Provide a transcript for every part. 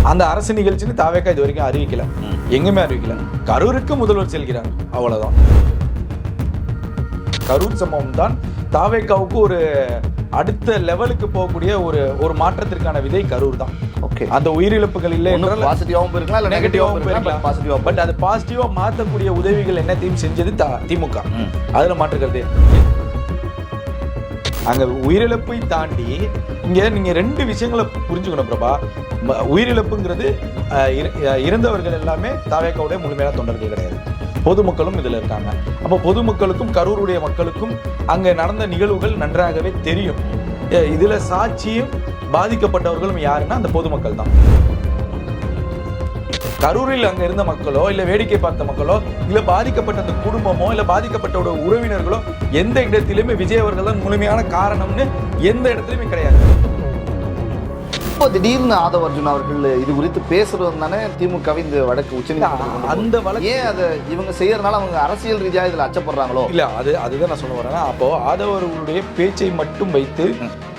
அந்த அரசு நிகழ்ச்சின்னு தாவேக்கா இது வரைக்கும் அறிவிக்கல, எங்குமே அறிவிக்கல. கரூருக்கு முதல்வர் செல்கிறார், அவ்வளவுதான். கரூர் சம்பவம் தான் தாவேக்காவுக்கு ஒரு அடுத்த லெவலுக்கு போகக்கூடிய ஒரு மாற்றத்திற்கான விதை கரூர் தான். ஓகே, அந்த உயிரிழப்புகள் இல்லை என்றால் பாசிட்டிவாகவும் இருக்கலாம் இல்ல நெகட்டிவாகவும் இருக்கலாம். பாசிட்டிவா, பட் அது பாசிட்டிவா மாற்றக்கூடிய உதவிகள் என்னத்தையும் செஞ்சது திமுக. அதுல மாற்றுக்கிறது. அங்க உயிரிழப்பை தாண்டி இங்க நீங்க ரெண்டு விஷயங்களை புரிஞ்சுக்கணும் பிரபா. உயிரிழப்புங்கிறது இறந்தவர்கள் எல்லாமே தாவேக்காவுடைய முழுமையான தொண்டர்கள் கிடையாது, பொதுமக்களும் இதுல இருக்காங்க. அப்போ பொதுமக்களுக்கும் கரூருடைய மக்களுக்கும் அங்க நடந்த நிகழ்வுகள் நன்றாகவே தெரியும். இதுல சாட்சியும் பாதிக்கப்பட்டவர்களும் யாருன்னா அந்த பொதுமக்கள் தான். கரூரில் அங்க இருந்த மக்களோ இல்ல வேடிக்கை பார்த்த மக்களோ இல்ல பாதிக்கப்பட்ட அந்த குடும்பமோ இல்ல பாதிக்கப்பட்ட உறவினர்களோ எந்த இடத்திலுமே விஜய் அவர்கள் தான் முழுமையான காரணம்னு எந்த இடத்துலயுமே கிடையாது. இப்போ திடீர்னு ஆதவ அர்ஜுன் அவர்கள் இது குறித்து பேசுறது தானே திமுகவை இந்த வழக்கு உச்சநீதிமன்றம் அந்த வழக்கு ஏன் அதை இவங்க செய்யறதுனால அவங்க அரசியல் ரீதியா இதுல அச்சப்படுறாங்களோ? இல்ல, அதுதான் நான் சொல்ல வரேன். அப்போ ஆதவர்களுடைய பேச்சை மட்டும் வைத்து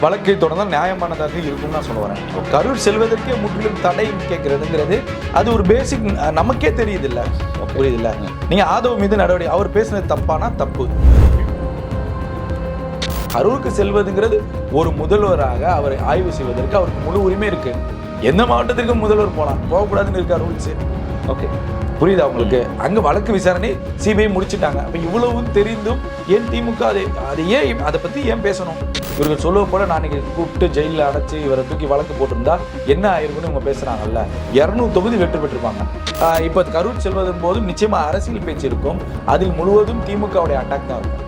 வழக்கை தொடர்ந்தால் நியாயமானதாக இருக்கும்னு நான் சொல்ல வரேன். கரூர் செல்வதற்கே முற்றிலும் தடை கேட்கறதுங்கிறது அது ஒரு பேசிக் நமக்கே தெரியுது இல்ல, புரியுது இல்ல. நீங்க ஆதவ மீது நடவடிக்கை, அவர் பேசுனது தப்பானா தப்பு. கரூருக்கு செல்வதுங்கிறது ஒரு முதல்வராக அவர் ஆய்வு செய்வதற்கு அவருக்கு முழு உரிமை இருக்கு. எந்த மாவட்டத்திற்கும் முதல்வர் போலாம், போகக்கூடாதுன்னு இருக்கா ரூல்ஸ். ஓகே, புரியுதா உங்களுக்கு? அங்க வழக்கு விசாரணை சிபிஐ முடிச்சுட்டாங்க. அப்ப இவ்வளவு தெரிந்தும் ஏன் திமுக அதை ஏன் அதை பத்தி ஏன் பேசணும்? இவர்கள் சொல்லுவ போல நான் கூப்பிட்டு ஜெயிலில் அடைச்சு இவரை தூக்கி வழக்கு போட்டிருந்தா என்ன ஆயிருக்குன்னு இவங்க பேசுறாங்கல்ல. 200 தொகுதி வெற்றி பெற்றிருப்பாங்க. இப்ப கரூர் செல்வதன் போதும் நிச்சயமா அரசியல் பேச்சு இருக்கும். அதில் முழுவதும் திமுகவுடைய அட்டாக் தான் இருக்கும்.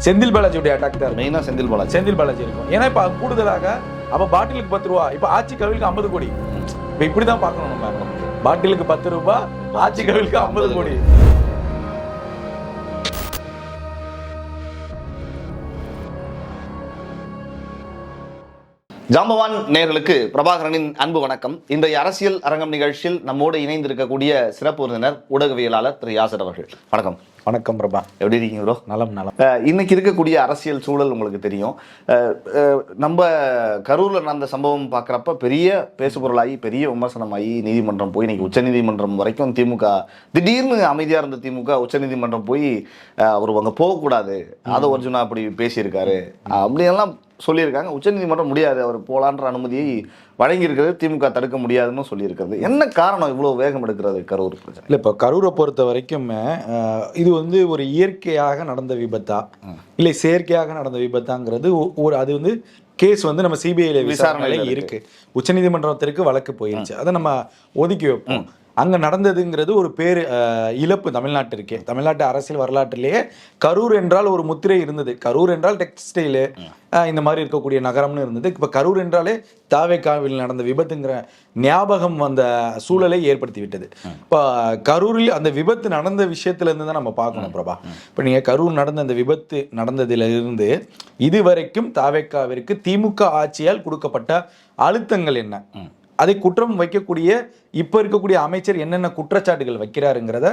செந்தில் பாலாஜியுடைய அட்டாக் தான் மெயினா. செந்தில் பாலாஜி இருக்கும். ஏன்னா இப்ப கூடுதலாக அப்ப பாட்டிலுக்கு 10 ரூபா, இப்ப ஆட்சி கவிழ்க்கு 50 கோடி. இப்ப இப்படிதான் பார்க்கணும் நம்ம. பாட்டிலுக்கு 10 ரூபாய், ஆட்சி கவிழ்க்கு 50 கோடி. ஜாம்பவான் நேயர்களுக்கு பிரபாகரனின் அன்பு வணக்கம். இன்றைய அரசியல் அரங்கம் நிகழ்ச்சியில் நம்மோடு இணைந்திருக்கக்கூடிய சிறப்பு விருந்தினர் ஊடகவியலாளர் திரு யாசர் அவர்கள். வணக்கம். வணக்கம் பிரபா, எப்படி இருக்கீங்க ப்ரோ? நலம். இன்னைக்கு இருக்கக்கூடிய அரசியல் சூழல் உங்களுக்கு தெரியும். நம்ம கரூர்ல நடந்த சம்பவம் பார்க்குறப்ப பெரிய பேசுபொருளாகி பெரிய விமர்சனமாகி நீதிமன்றம் போய் இன்னைக்கு உச்சநீதிமன்றம் வரைக்கும் திமுக திடீர்னு அமைதியா இருந்த திமுக உச்சநீதிமன்றம் போய் அவர் அங்கே போகக்கூடாது, ஆதவ அர்ஜுனா அப்படி பேசியிருக்காரு அப்படியெல்லாம் சொல்லியிருக்காங்க. உச்சநீதிமன்றம் முடியாது, அவர் போலான்ற அனுமதியை வழங்கியிருக்கிறது, திமுக தடுக்க முடியாதுன்னு சொல்லியிருக்கிறது. என்ன காரணம் இவ்வளோ வேகம் எடுக்கிறது கரூர் பிரச்சனை? இல்லை, இப்போ கரூரை பொறுத்த வரைக்கும் இது ஒரு இயற்கையாக நடந்த விபத்தா இல்லை செயற்கையாக நடந்த விபத்தாங்கிறது அது கேஸ் நம்ம சிபிஐ விசாரணையில இருக்கு. உச்சநீதிமன்றத்திற்கு வழக்கு போயிருச்சு, அதை நம்ம ஒதுக்கி வைப்போம். அங்கே நடந்ததுங்கிறது ஒரு பேர் இழப்பு தமிழ்நாட்டிற்கே. தமிழ்நாட்டு அரசியல் வரலாற்றிலேயே கரூர் என்றால் ஒரு முத்திரை இருந்தது. கரூர் என்றால் டெக்ஸ்டைலு இந்த மாதிரி இருக்கக்கூடிய நகரம்னு இருந்தது. இப்போ கரூர் என்றாலே தாவேக்காவில் நடந்த விபத்துங்கிற ஞாபகம் அந்த சூழலை ஏற்படுத்தி விட்டது. இப்போ கரூரில் அந்த விபத்து நடந்த விஷயத்துலேருந்து தான் நம்ம பார்க்கணும் பிரபா. இப்போ நீங்கள் கரூர் நடந்த அந்த விபத்து நடந்ததிலிருந்து இதுவரைக்கும் தாவேக்காவிற்கு திமுக ஆட்சியால் கொடுக்கப்பட்ட அழுத்தங்கள் என்ன, அதை குற்றம் வைக்கக்கூடிய இப்ப இருக்கக்கூடிய அமைச்சர் என்னென்ன குற்றச்சாட்டுகள் வைக்கிறாருங்கிறத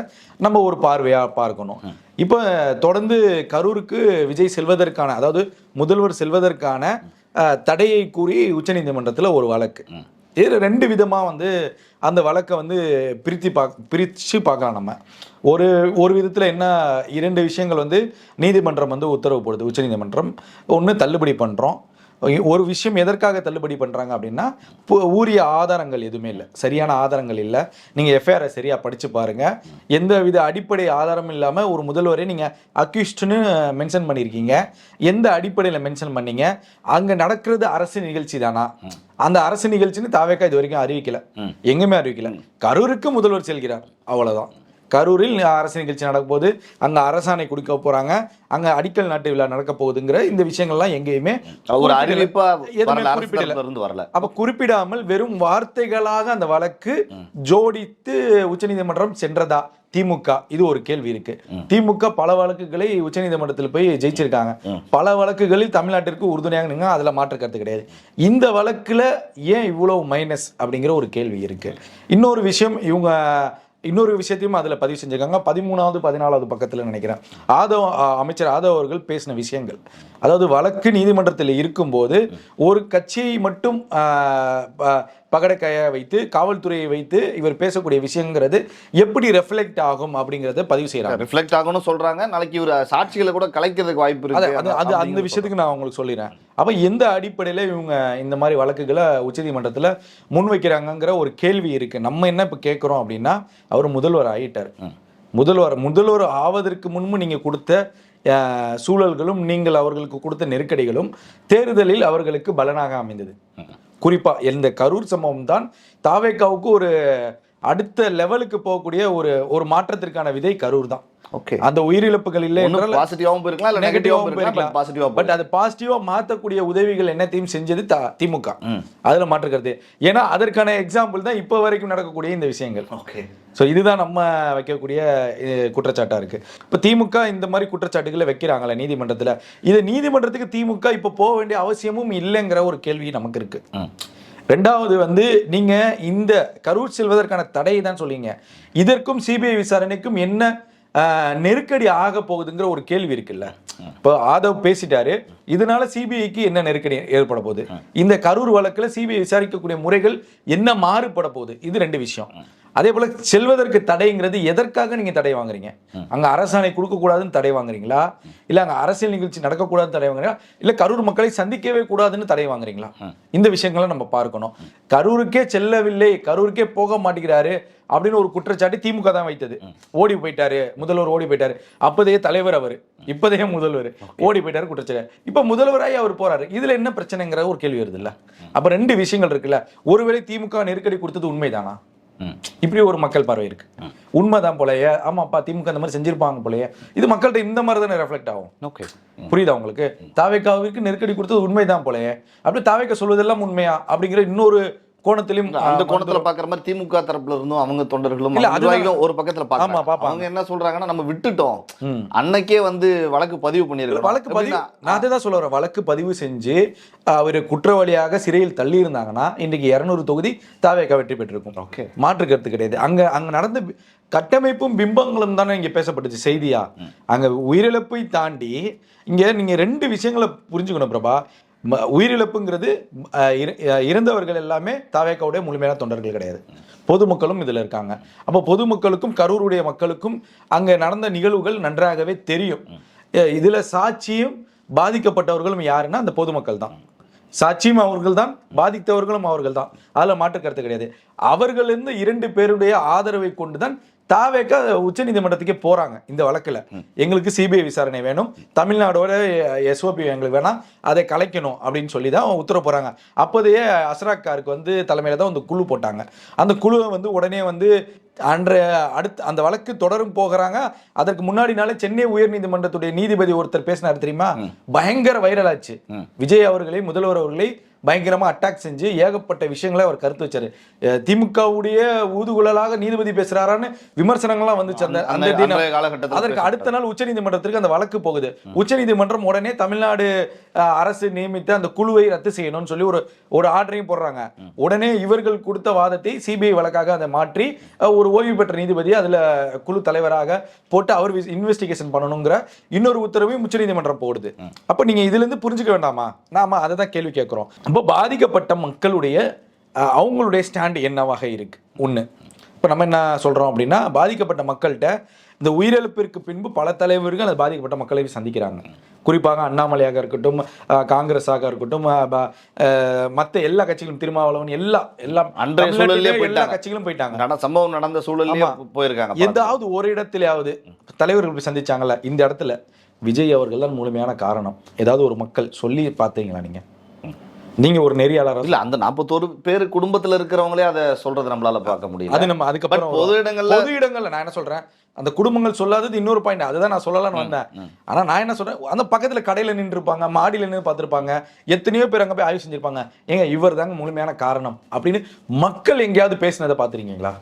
நம்ம ஒரு பார்வையா பார்க்கணும். இப்ப தொடர்ந்து கரூருக்கு விஜய் செல்வதற்கான, அதாவது முதல்வர் செல்வதற்கான தடையை கூறி உச்சநீதிமன்றத்தில் ஒரு வழக்கு. இது 2 விதமா அந்த வழக்கை பிரித்து பார்க்கலாம். நம்ம ஒரு விதத்தில் என்ன 2 விஷயங்கள் நீதிமன்றம் உத்தரவு போடுது. உச்சநீதிமன்றம் ஒன்று தள்ளுபடி பண்ணுறோம். ஒரு விஷயம் எதற்காக தள்ளுபடி பண்ணுறாங்க அப்படின்னா, ஊரிய ஆதாரங்கள் எதுவுமே இல்லை, சரியான ஆதாரங்கள் இல்லை. நீங்கள் எஃப்ஐஆரை சரியாக படித்து பாருங்கள். எந்த வித அடிப்படை ஆதாரமும் இல்லாமல் ஒரு முதல்வரை நீங்கள் அக்யூஸ்டுன்னு மென்ஷன் பண்ணியிருக்கீங்க. எந்த அடிப்படையில் மென்ஷன் பண்ணீங்க? அங்கே நடக்கிறது அரசு நிகழ்ச்சி தானா? அந்த அரசு நிகழ்ச்சின்னு தாவேக்கா இது வரைக்கும் அறிவிக்கல, எங்குமே அறிவிக்கல. கரூருக்கு முதல்வர் செல்கிறார், அவ்வளோதான். கரூரில் அரசு நிகழ்ச்சி நடக்கும் போது அங்க அரசாணை கொடுக்க போறாங்க, அங்க அடிக்கல் நாட்டு விழா நடக்க போகுதுங்கிற இந்த விஷயங்கள்லாம் எங்கேயுமே ஒரு அறிவிப்பா குறிப்பிடல. அப்ப குறிப்பிடாமல் வெறும் வார்த்தைகளாக அந்த வழக்கு ஜோடித்து உச்சநீதிமன்றம் சென்றதா திமுக? இது ஒரு கேள்வி இருக்கு. திமுக பல வழக்குகளை உச்சநீதிமன்றத்தில் போய் ஜெயிச்சிருக்காங்க. பல வழக்குகளில் தமிழ்நாட்டிற்கு உறுதுணையாக நீங்க அதுல மாற்று கருத்து கிடையாது. இந்த வழக்குல ஏன் இவ்வளவு மைனஸ் அப்படிங்கிற ஒரு கேள்வி இருக்கு. இன்னொரு விஷயம், இவங்க இன்னொரு விஷயத்தையும் அதில் பதிவு செஞ்சிருக்காங்க. 13வது 14வது பக்கத்தில் நினைக்கிறேன். அமைச்சர் ஆதவ் அவர்கள் பேசின விஷயங்கள், அதாவது வழக்கு நீதிமன்றத்தில் இருக்கும்போது ஒரு கட்சியை மட்டும் பகடக்கையை வைத்து காவல்துறையை வைத்து இவர் பேசக்கூடிய விஷயங்கிறது எப்படி ரெஃப்ளெக்ட் ஆகும் அப்படிங்கறத பதிவு செய்யறாங்க. ரிஃப்ளெக்ட் ஆகும்னு சொல்றாங்க. நாளைக்கு இவர் சாட்சிகளை கூட கலைக்கிறதுக்கு வாய்ப்பு இருக்கு. அது அந்த விஷயத்துக்கு நான் உங்களுக்கு சொல்லிடுறேன். அப்ப எந்த அடிப்படையில இவங்க இந்த மாதிரி வழக்குகளை உச்சநீதிமன்றத்துல முன்வைக்கிறாங்கிற ஒரு கேள்வி இருக்கு. நம்ம என்ன இப்ப கேட்கிறோம் அப்படின்னா, அவர் முதல்வர் ஆயிட்டார். முதல்வர் ஆவதற்கு முன்பு நீங்க கொடுத்த சூழல்களும் நீங்கள் அவர்களுக்கு கொடுத்த நெருக்கடிகளும் தேர்தலில் அவர்களுக்கு பலனாக அமைந்தது. குறிப்பா இந்த கரூர் சம்பவம் தான் தாவேக்காவுக்கு ஒரு அடுத்த லெவலுக்கு போகக்கூடிய ஒரு மாற்றத்திற்கான விதை கரூர் தான். ஓகே, அந்த உயிரிழப்புகள் இல்லை என்றால் பாசிட்டிவாவும் இருக்கலாம் இல்ல நெகட்டிவாவும் இருக்கலாம். பாசிட்டிவா பட் அது பாசிட்டிவா மாத்தக்கூடிய உதவிகள் என்னத்தையும் செஞ்சது திமுக. அதுல மாற்றுக்கிறது. ஏன்னா அதற்கான எக்ஸாம்பிள் தான் இப்ப வரைக்கும் நடக்கக்கூடிய இந்த விஷயங்கள். ஓகே, ஸோ இதுதான் நம்ம வைக்கக்கூடிய குற்றச்சாட்டா இருக்கு. இப்ப திமுக இந்த மாதிரி குற்றச்சாட்டுகளை வைக்கிறாங்களே நீதிமன்றத்துல, இது நீதிமன்றத்துக்கு திமுக இப்ப போக வேண்டிய அவசியமும் இல்லைங்கிற ஒரு கேள்வி நமக்கு இருக்கு. ரெண்டாவது நீங்க இந்த கரூர் செல்வதற்கான தடையை தான் சொல்லிங்க, இதற்கும் சிபிஐ விசாரணைக்கும் என்ன நெருக்கடி ஆக போகுதுங்கிற ஒரு கேள்வி இருக்குல்ல. இப்போ ஆதவ் பேசிட்டாரு, இதனால சிபிஐக்கு என்ன நெருக்கடி ஏற்பட போகுது, இந்த கரூர் வழக்குல சிபிஐ விசாரிக்கக்கூடிய முறைகள் என்ன மாறுபட போகுது, இது ரெண்டு விஷயம். அதே போல செல்வதற்கு தடைங்கிறது எதற்காக நீங்க தடை வாங்குறீங்க? அங்க அரசாணை கொடுக்க கூடாதுன்னு தடை வாங்குறீங்களா, இல்ல அங்க அரசியல் நிகழ்ச்சி நடக்க கூடாதுன்னு தடை வாங்குறீங்களா, இல்ல கரூர் மக்களை சந்திக்கவே கூடாதுன்னு தடை வாங்குறீங்களா? இந்த விஷயங்களை நம்ம பார்க்கணும். கரூருக்கே செல்லவில்லை, கரூருக்கே போக மாட்டேங்கிறாரு அப்படின்னு ஒரு குற்றச்சாட்டு திமுக தான் வைத்தது. ஓடி போயிட்டாரு முதல்வர், ஓடி போயிட்டாரு. அப்போதைய தலைவர் அவர், இப்போதைய முதல்வர் ஓடி போயிட்டாரு குற்றச்சாட்டு. இப்ப முதல்வராகி அவர் போறாரு, இதுல என்ன பிரச்சனைங்கிற ஒரு கேள்வி வருது இல்ல. அப்ப ரெண்டு விஷயங்கள் இருக்குல்ல. ஒருவேளை திமுக நெருக்கடி கொடுத்தது உண்மைதானா? இப்படி ஒரு மக்கள் பார்வை இருக்கு. உண்மைதான் போலயே, ஆமாப்பா திமுக இந்த மாதிரி செஞ்சிருப்பாங்க போலயே, இது மக்கள்கிட்ட இந்த மாதிரி தானே ரெஃப்ளெக்ட் ஆகும். ஓகே, புரியுதா உங்களுக்கு? தாவேக்காவிற்கு நெருக்கடி கொடுத்தது உண்மைதான் போலயே, அப்படி தாவேக்கா சொல்வதெல்லாம் உண்மையா அப்படிங்கிற இன்னொரு கோணத்திலும் அந்த கோணத்துல பாக்குற மாதிரி திமுக தரப்புல இருந்தும் அவங்க தொண்டர்களும் ஒரு பக்கத்துல பாப்பாங்க. அவங்க என்ன சொல்றாங்கன்னா, நம்ம விட்டுட்டோம், அன்னைக்கே வழக்கு பதிவு பண்ணிருக்கோம். வழக்கு பதிவு, நான் அதுதான் சொல்ல வரேன். வழக்கு பதிவு செஞ்சு அவர் குற்றவாளியாக சிறையில் தள்ளி இருந்தாங்கன்னா இன்றைக்கு 200 தொகுதி தாவேக்கா வெற்றி பெற்றிருக்கும். ஓகே, மாற்று கருத்து கிடையாது. அங்க நடந்த கட்டமைப்பும் பிம்பங்களும் தானே இங்க பேசப்பட்டுச்சு செய்தியா. அங்க உயிரிழப்பை தாண்டி இங்க நீங்க ரெண்டு விஷயங்களை புரிஞ்சுக்கணும் பிரபா. உயிரிழப்புங்கிறது இறந்தவர்கள் எல்லாமே தாவேக்காவுடைய முழுமையான தொண்டர்கள் கிடையாது, பொதுமக்களும் இதுல இருக்காங்க. அப்போ பொதுமக்களுக்கும் கரூருடைய மக்களுக்கும் அங்க நடந்த நிகழ்வுகள் நன்றாகவே தெரியும். இதுல சாட்சியும் பாதிக்கப்பட்டவர்களும் யாருன்னா அந்த பொதுமக்கள் தான். சாட்சியும் அவர்கள் தான், பாதித்தவர்களும் அவர்கள் தான், அதுல மாற்று கருத்து கிடையாது. அவர்கள் இருந்து 2 பேருடைய ஆதரவை கொண்டுதான் தாவேக்கா உச்ச நீதிமன்றத்துக்கே போறாங்க. இந்த வழக்குல எங்களுக்கு சிபிஐ விசாரணை வேணும், தமிழ்நாடோட எஸ்ஓபி எங்களுக்கு வேணாம், அதை கலைக்கணும் அப்படின்னு சொல்லி தான் உத்தரவு போறாங்க. அப்போதைய அஸ்ராக்காருக்கு தலைமையில தான் குழு போட்டாங்க. அந்த குழுவை உடனே அடுத்து அந்த வழக்கு தொடரும் போகிறாங்க. அதற்கு முன்னாடி நாளே சென்னை உயர் நீதிமன்றத்துடைய நீதிபதி ஒருத்தர் பேசினார் தெரியுமா, பயங்கர வைரல் ஆச்சு. விஜய் அவர்களை, முதல்வர் அவர்களை பயங்கரமா அட்டாக் செஞ்சு ஏகப்பட்ட விஷயங்களை அவர் கருத்து வச்சாரு. திமுகவுடைய ஊதுகுழலாக நீதிபதி பேசுறாரான்னு விமர்சனங்கள்லாம் வந்துச்சு அந்த காலகட்டத்தில். அதற்கு அடுத்த நாள் உச்சநீதிமன்றத்திற்கு அந்த வழக்கு போகுது. உச்சநீதிமன்றம் உடனே தமிழ்நாடு அரசு நியமித்த அந்த குழுவை ரத்து செய்யணும்னு சொல்லி ஒரு ஆர்டரையும் போடுறாங்க. உடனே இவர்கள் கொடுத்த வாதத்தை சிபிஐ வழக்காக அதை மாற்றி ஒரு ஓய்வு பெற்ற நீதிபதி அதுல குழு தலைவராக போட்டு அவர் இன்வெஸ்டிகேஷன் பண்ணணுங்கிற இன்னொரு உத்தரவையும் உச்சநீதிமன்றம் போடுது. அப்ப நீங்க இதுல இருந்து புரிஞ்சுக்க வேண்டாமா? நாம அதை தான் கேள்வி கேட்கிறோம். இப்போ பாதிக்கப்பட்ட மக்களுடைய அவங்களுடைய ஸ்டாண்ட் என்னவாக இருக்கு ஒண்ணு. இப்போ நம்ம என்ன சொல்றோம் அப்படின்னா, பாதிக்கப்பட்ட மக்கள்கிட்ட இந்த உயிரிழப்பிற்கு பின்பு பல தலைவர்கள் அந்த பாதிக்கப்பட்ட மக்களை சந்திக்கிறாங்க. குறிப்பாக அண்ணாமலையாக இருக்கட்டும், காங்கிரஸாக இருக்கட்டும், மற்ற எல்லா கட்சிகளும், திருமாவளவன் எல்லா கட்சிகளும் போயிட்டாங்க. சம்பவம் நடந்த சூழல்ல போயிருக்காங்க. ஏதாவது ஒரு இடத்துலயாவது தலைவர்கள் போய் சந்திச்சாங்கல்ல, இந்த இடத்துல விஜய் அவர்கள் தான் முழுமையான காரணம். ஏதாவது ஒரு மக்கள் சொல்லி பார்த்தீங்களா நீங்க ஒரு நெறியாளர் இல்ல? அந்த 41 பேர் குடும்பத்துல இருக்கிறவங்களே அதை சொல்றது நம்மளால பார்க்க முடியும். அது நம்ம அதுக்கப்புறம் பொது இடங்கள்ல நான் என்ன சொல்றேன், அந்த குடும்பங்கள் சொல்லாதது இன்னொரு பாயிண்ட். அதுதான் நான் சொல்லலாம்னு வந்தேன். ஆனா நான் என்ன சொல்றேன், அந்த பக்கத்துல கடையில நின்று இருப்பாங்க, மாடியில நின்று பார்த்திருப்பாங்க, எத்தனையோ பேர் அங்க போய் ஆய்வு செஞ்சிருப்பாங்க. ஏங்க இவர் தாங்க முழுமையான காரணம் அப்படின்னு மக்கள் எங்கேயாவது பேசினதை பாத்திருக்கீங்களா?